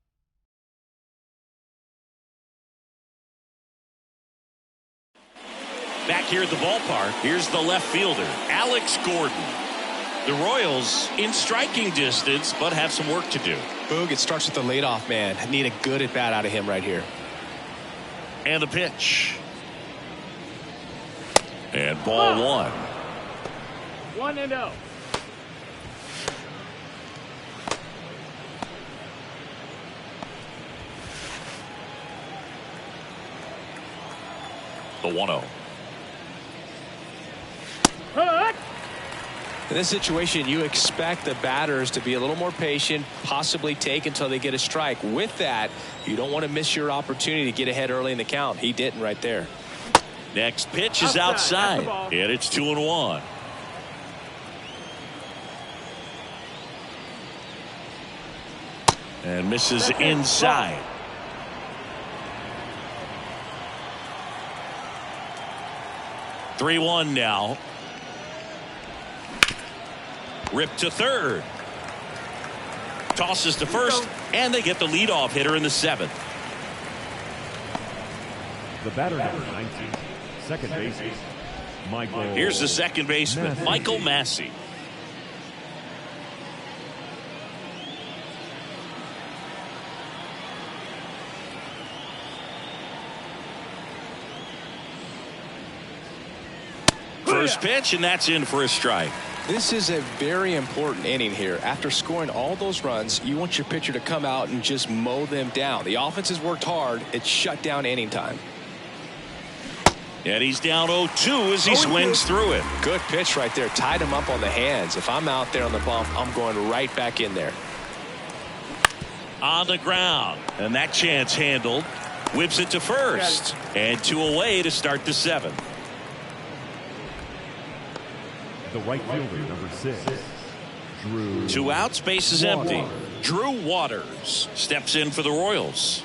Back here at the ballpark, here's the left fielder, Alex Gordon. The Royals in striking distance, but have some work to do. Boog, it starts with the leadoff man. I need a good at-bat out of him right here. And the pitch. And ball one. 1-0. The 1-0. In this situation, you expect the batters to be a little more patient, possibly take until they get a strike. With that, you don't want to miss your opportunity to get ahead early in the count. He didn't right there. Next pitch is outside, and it's 2-1. And misses inside. Ball. 3-1 now. Ripped to third. Tosses to first, and they get the leadoff hitter in the 7th. The batter number 19, second baseman, Michael. Here's the second baseman, Massey. Michael Massey. First pitch, and that's in for a strike. This is a very important inning here. After scoring all those runs, you want your pitcher to come out and just mow them down. The offense has worked hard. It's shut down inning time. And he's down 0-2 as he swings through it. Good pitch right there. Tied him up on the hands. If I'm out there on the bump, I'm going right back in there. On the ground. And that chance handled. Whips it to first. And 2 away to start the 7th. The right fielder, number 6, Drew. 2 outs, base is empty. Drew Waters steps in for the Royals.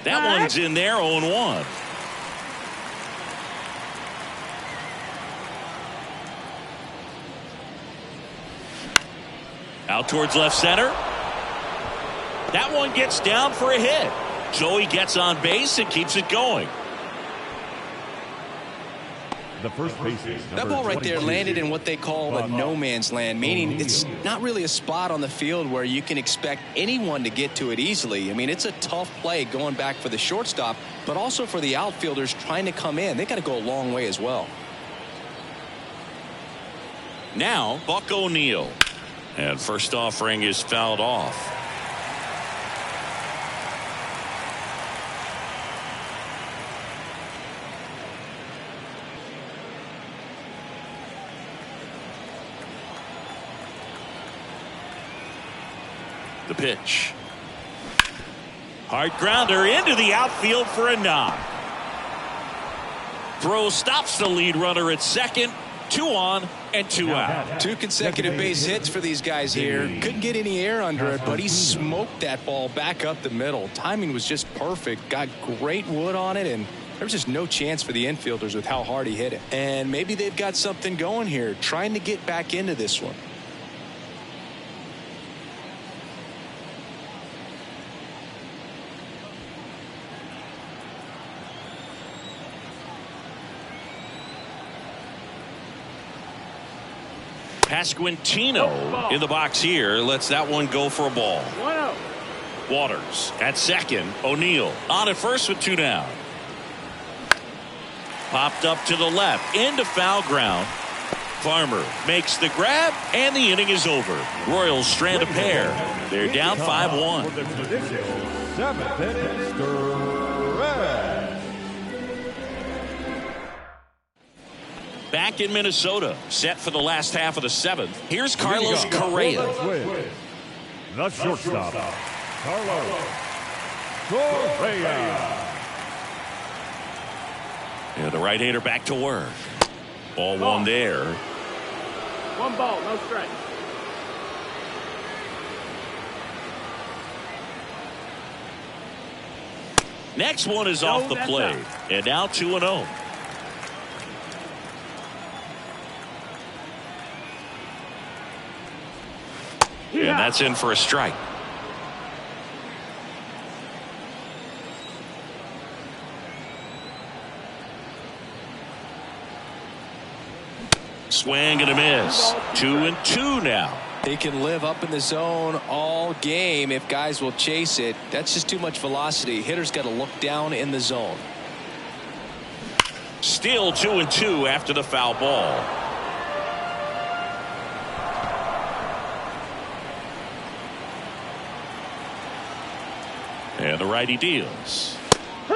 That one's in there, 0-1. Out towards left center. That one gets down for a hit. So he gets on base and keeps it going. The first baseman. That ball right there landed in what they call a no man's land, meaning it's not really a spot on the field where you can expect anyone to get to it easily. I mean, it's a tough play going back for the shortstop, but also for the outfielders trying to come in. They got to go a long way as well. Now, Buck O'Neil. And first offering is fouled off. The pitch. Hard grounder into the outfield for a knock. Throw stops the lead runner at second. 2 on and 2 out. 2 consecutive base hits for these guys here. Couldn't get any air under it, but he smoked that ball back up the middle. Timing was just perfect. Got great wood on it, and there was just no chance for the infielders with how hard he hit it. And maybe they've got something going here, trying to get back into this one. Pasquantino in the box here lets that one go for a ball. 1-0. Waters at second. O'Neil on at first with 2 down. Popped up to the left into foul ground. Farmer makes the grab and the inning is over. Royals strand a pair. They're down 5-1. For the traditional 7th inning stretch. Back in Minnesota, set for the last half of the 7th. Here's Carlos Correa. The shortstop, Carlos Correa. And the right-hander back to work. Ball 1 there. 1 ball, no strike. Next one is off the plate. And now 2-0. And that's in for a strike. Swing and a miss. 2-2 now. He can live up in the zone all game if guys will chase it. That's just too much velocity. Hitter's got to look down in the zone. Still 2-2 after the foul ball. And the righty deals.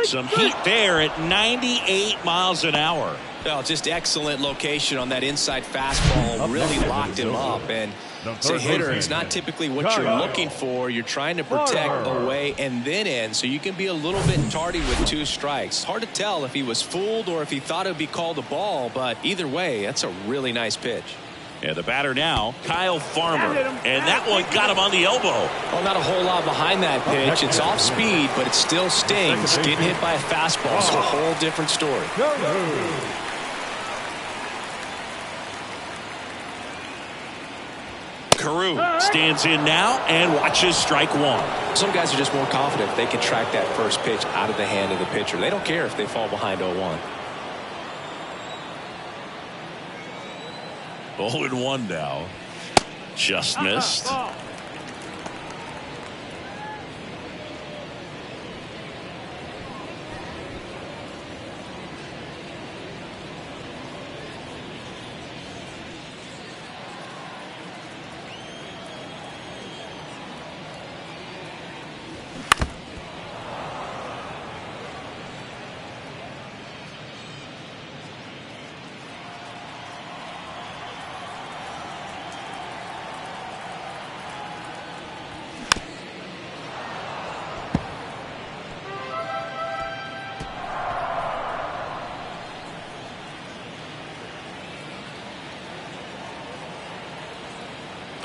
Some heat there at 98 miles an hour. Well, just excellent location on that inside fastball. Really locked him up. And as a hitter, it's not typically what you're looking for. You're trying to protect away and then in, so you can be a little bit tardy with 2 strikes. Hard to tell if he was fooled or if he thought it would be called a ball, but either way, that's a really nice pitch. And the batter now, Kyle Farmer. And that one got him on the elbow. Well, not a whole lot behind that pitch. It's off speed, but it still stings. Getting hit by a fastball is a whole different story. Carew stands in now and watches strike 1. Some guys are just more confident they can track that first pitch out of the hand of the pitcher. They don't care if they fall behind 0-1. 0-1 now. Just missed.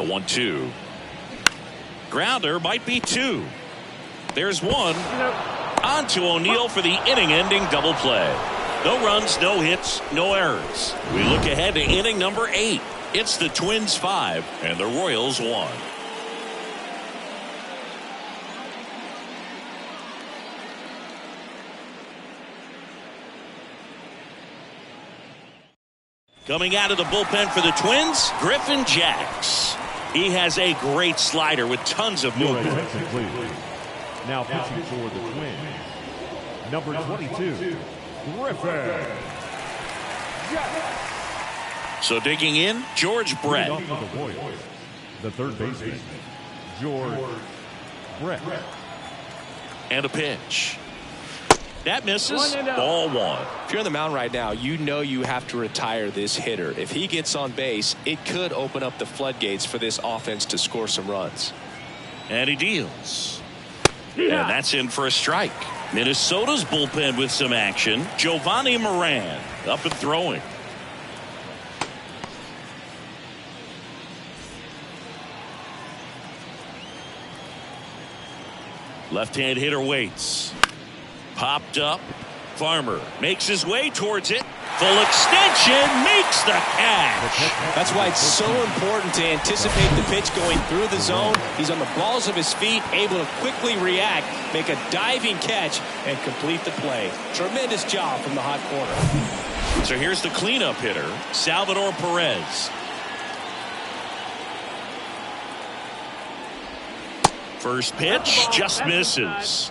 The 1-2. Grounder might be 2. There's 1. On to O'Neill for the inning-ending double play. No runs, no hits, no errors. We look ahead to inning number 8. It's the Twins 5 and the Royals 1. Coming out of the bullpen for the Twins, Griffin Jax. He has a great slider with tons of movement. Now pitching for the Twins, number 22, Griffin Jax. So digging in, George Brett. Leading off for the Royals, the third baseman, George Brett. And a pitch. That misses. Ball 1. If you're on the mound right now, you know you have to retire this hitter. If he gets on base, it could open up the floodgates for this offense to score some runs. And he deals. And that's in for a strike. Minnesota's bullpen with some action. Giovanni Moran up and throwing. Left-hand hitter waits. Popped up. Farmer makes his way towards it. Full extension, makes the catch. That's why it's so important to anticipate the pitch going through the zone. He's on the balls of his feet, able to quickly react, make a diving catch, and complete the play. Tremendous job from the hot corner. So here's the cleanup hitter, Salvador Perez. First pitch just misses.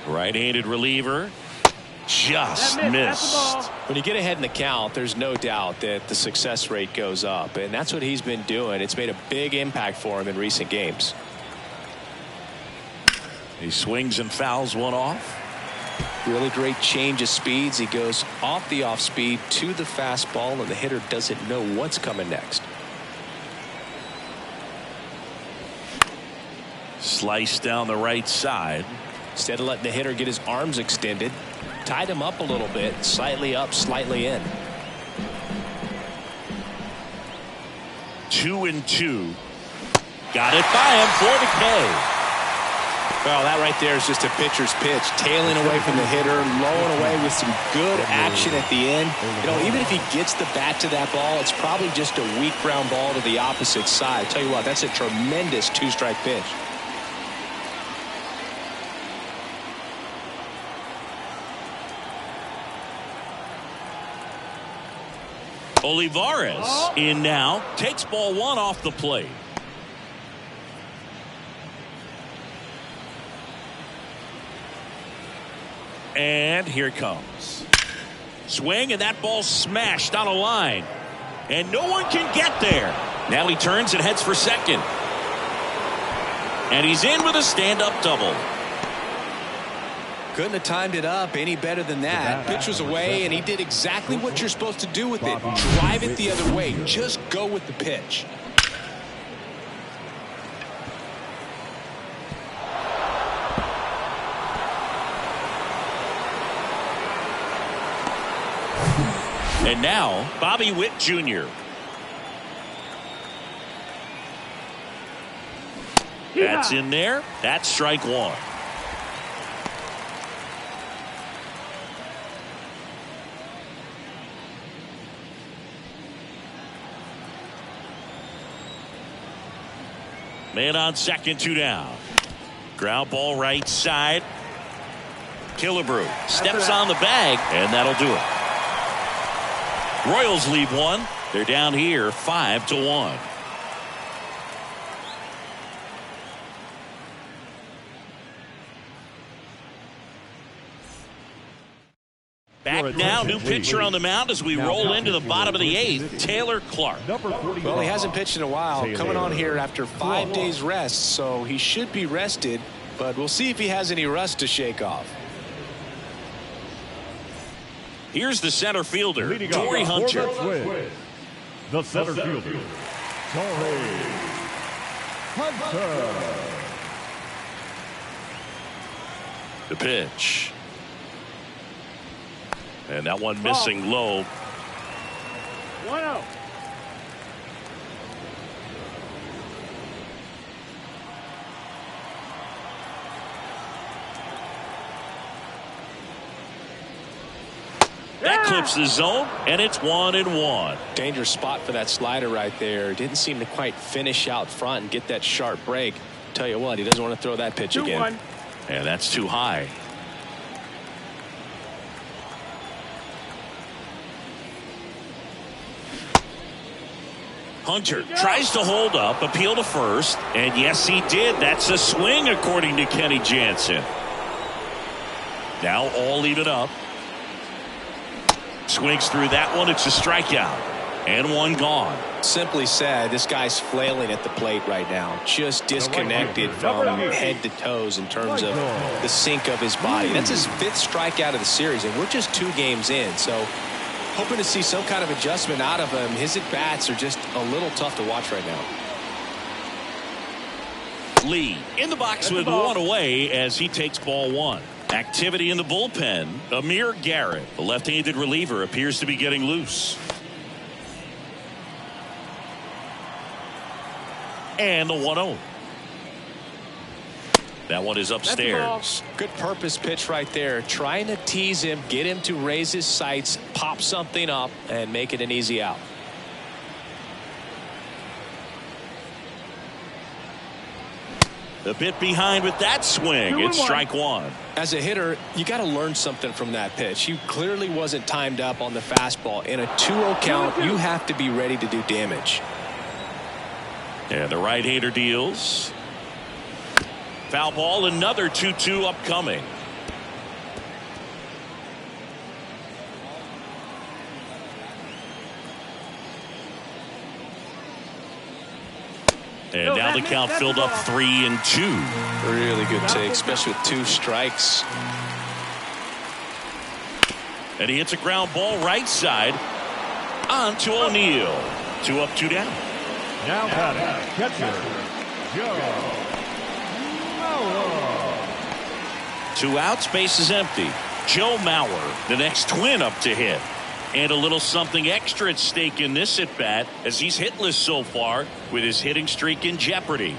Right-handed reliever just missed. When you get ahead in the count, there's no doubt that the success rate goes up, and that's what he's been doing. It's made a big impact for him in recent games. He swings and fouls one off. Really great change of speeds. He goes off the off speed to the fastball, and the hitter doesn't know what's coming next. Slice down the right side. Instead of letting the hitter get his arms extended, tied him up a little bit, slightly up, slightly in. 2-2. Got it by him for the K. Well, that right there is just a pitcher's pitch, tailing away from the hitter, lowing away with some good action at the end. You know, even if he gets the bat to that ball, it's probably just a weak ground ball to the opposite side. Tell you what, that's a tremendous two-strike pitch. Olivares in now, takes ball 1 off the plate. And here it comes. Swing, and that ball smashed on a line. And no one can get there. Now he turns and heads for second. And he's in with a stand-up double. Couldn't have timed it up any better than that. Pitch was away, and he did exactly what you're supposed to do with it. Drive it the other way. Just go with the pitch. And now, Bobby Witt Jr. That's in there. That's strike 1. Man on second, 2 down. Ground ball right side. Killebrew steps on the bag, and that'll do it. Royals lead 1. They're down here 5-1. Back now, new pitcher on the mound as we roll into the bottom of the 8th, Taylor Clark. Well, he hasn't pitched in a while, coming on here after 5 days rest, so he should be rested, but we'll see if he has any rust to shake off. Here's the center fielder, Torrey Hunter. The center fielder, Torrey Hunter. The pitch. And that one missing low. 1-0. That clips the zone, and it's 1-1. Dangerous spot for that slider right there. Didn't seem to quite finish out front and get that sharp break. Tell you what, he doesn't want to throw that pitch again. 2-1. And that's too high. Hunter tries to hold up, appeal to first, and yes, he did. That's a swing, according to Kenny Jansen. Now all even up. Swings through that one. It's a strikeout. And one gone. Simply said, this guy's flailing at the plate right now. Just disconnected from head to toes in terms of the sink of his body. That's his 5th strikeout of the series, and we're just 2 games in. So hoping to see some kind of adjustment out of him. His at-bats are just a little tough to watch right now. Lee in the box with one away as he takes ball 1. Activity in the bullpen. Amir Garrett, the left-handed reliever, appears to be getting loose. And the 1-0. That one is upstairs. Good purpose pitch right there. Trying to tease him, get him to raise his sights, pop something up, and make it an easy out. A bit behind with that swing. It's strike 1. As a hitter, you got to learn something from that pitch. He clearly wasn't timed up on the fastball. In a 2-0 count, you have to be ready to do damage. And the right-hander deals. Foul ball, another 2-2 upcoming. And now the count filled up 3-2. Really good take, especially with 2 strikes. And he hits a ground ball right side on to O'Neill. 2 up, 2 down. Now batting, catcher, Joe Mauer. 2 outs, base is empty. Joe Mauer, the next Twin up to hit. And a little something extra at stake in this at-bat as he's hitless so far with his hitting streak in jeopardy.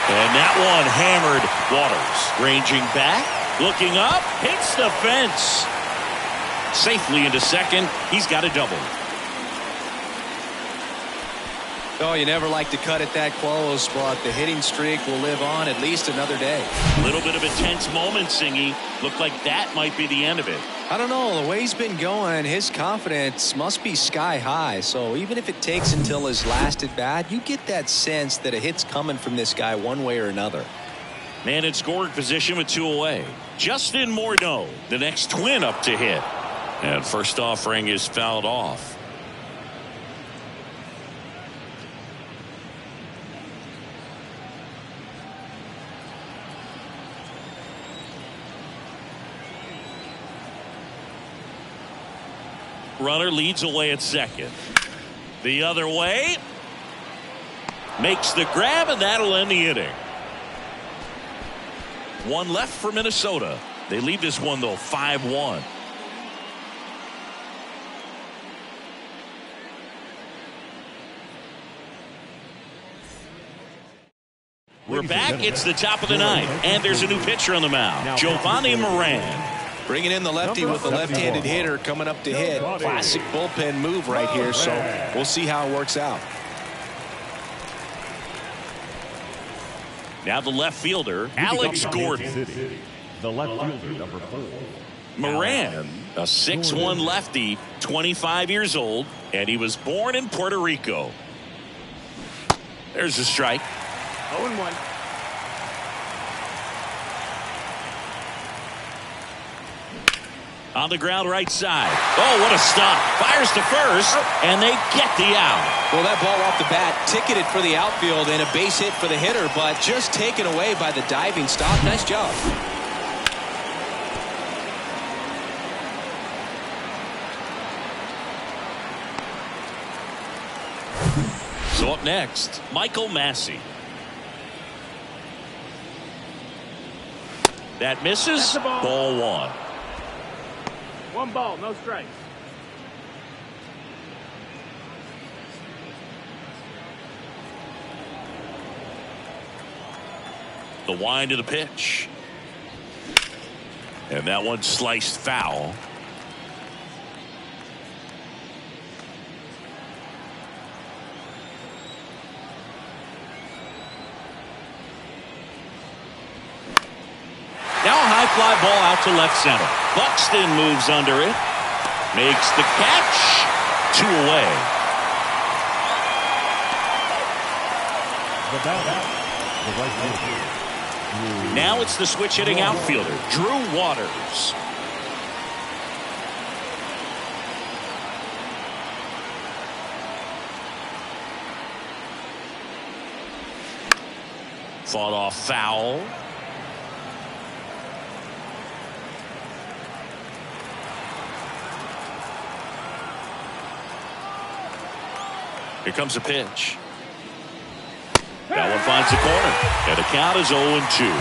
And that one hammered. Waters ranging back, looking up, hits the fence. Safely into second. He's got a double. Oh, you never like to cut it that close, but the hitting streak will live on at least another day. A little bit of a tense moment, Singy. Looked like that might be the end of it. I don't know. The way he's been going, his confidence must be sky high. So even if it takes until his last at bat, you get that sense that a hit's coming from this guy one way or another. Man in scoring position with 2 away. Justin Morneau, the next Twin up to hit. And first offering is fouled off. Runner leads away at second. The other way. Makes the grab, and that'll end the inning. 1 left for Minnesota. They lead this one, though, 5-1. We're back. It's the top of the 9th, and there's a new pitcher on the mound, Giovanni Moran. Bringing in the lefty with the left-handed hitter coming up to hit. Classic bullpen move right here, so we'll see how it works out. Now the left fielder, Alex Gordon. The left fielder, number 4. Moran, a 6'1 lefty, 25 years old, and he was born in Puerto Rico. There's a strike. 0-1. On the ground right side. Oh, what a stop. Fires to first, and they get the out. Well, that ball off the bat ticketed for the outfield and a base hit for the hitter, but just taken away by the diving stop. Nice job. So up next, Michael Massey. That misses. That's a ball. Ball one. One ball, no strikes. The wind of the pitch. And that one sliced foul. Now a high fly ball out to left center. Buxton moves under it. Makes the catch. 2 away. The batter, the right fielder, Drew. Now it's the switch hitting outfielder, Drew Waters. Fought off foul. Here comes a pitch. That one finds the corner. And the count is 0-2.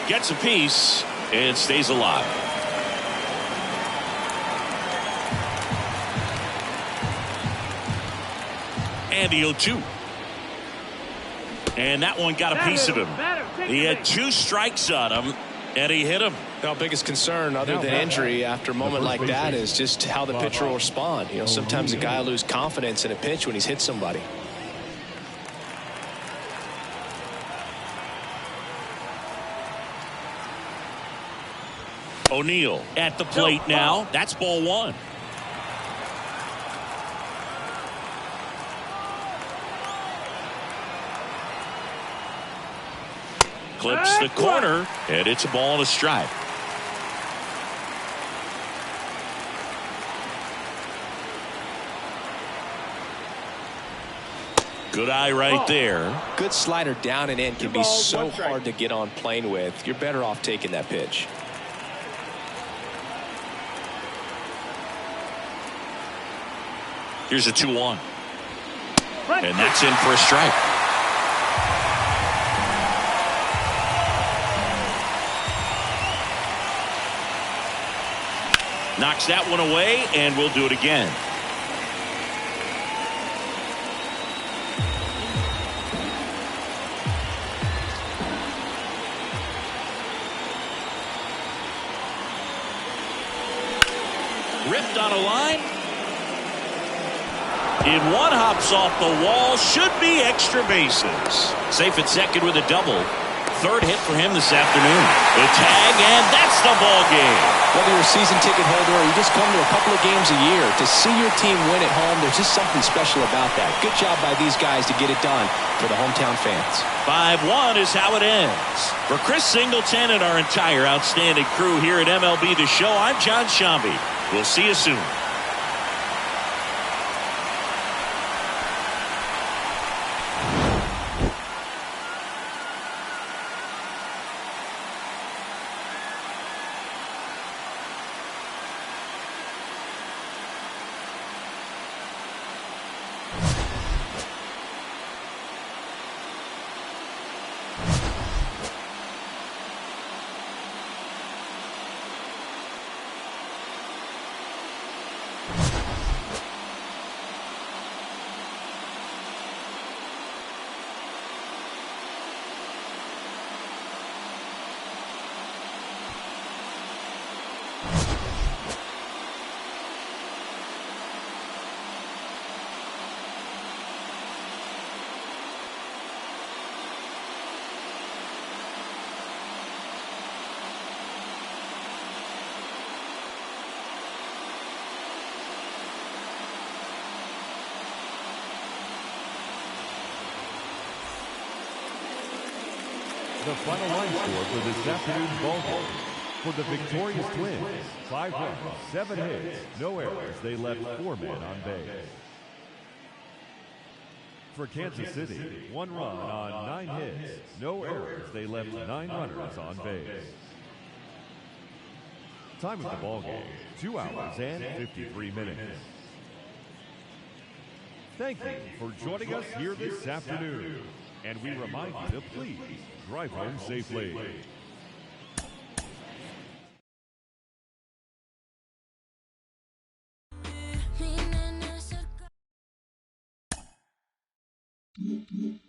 Gets a piece and stays alive. And the 0-2. And that one got a piece of him. He had 2 strikes on him, and he hit him. Our biggest concern, other than injury, after a moment like that, is just how the pitcher will respond. You know, sometimes a guy will lose confidence in a pitch when he's hit somebody. O'Neill at the plate now. That's ball one. Clips the corner, and it's a ball and a strike. Good eye right there. Good slider down and in can be so hard to get on plane with. You're better off taking that pitch. Here's a 2-1. And that's in for a strike. Knocks that one away, and we'll do it again. Ripped on a line. In one, hops off the wall. Should be extra bases. Safe at second with a double. Third hit for him this afternoon. The tag, and that's the ball game. Whether you're a season ticket holder or you just come to a couple of games a year, to see your team win at home, there's just something special about that. Good job by these guys to get it done for the hometown fans. 5-1 is how it ends. For Chris Singleton and our entire outstanding crew here at MLB The Show, I'm John Shambi. We'll see you soon. The final line score for this afternoon's ball game. For the victorious Twins, 5 runs, 7 hits, no errors. They left 4 men on base. For Kansas City, 1 run on 9 hits, no errors. They left 9 runners on base. Time of the ball game, 2 hours and 53 minutes. Thank you for joining us here this afternoon. And we remind you to please drive home safely. Mm-hmm.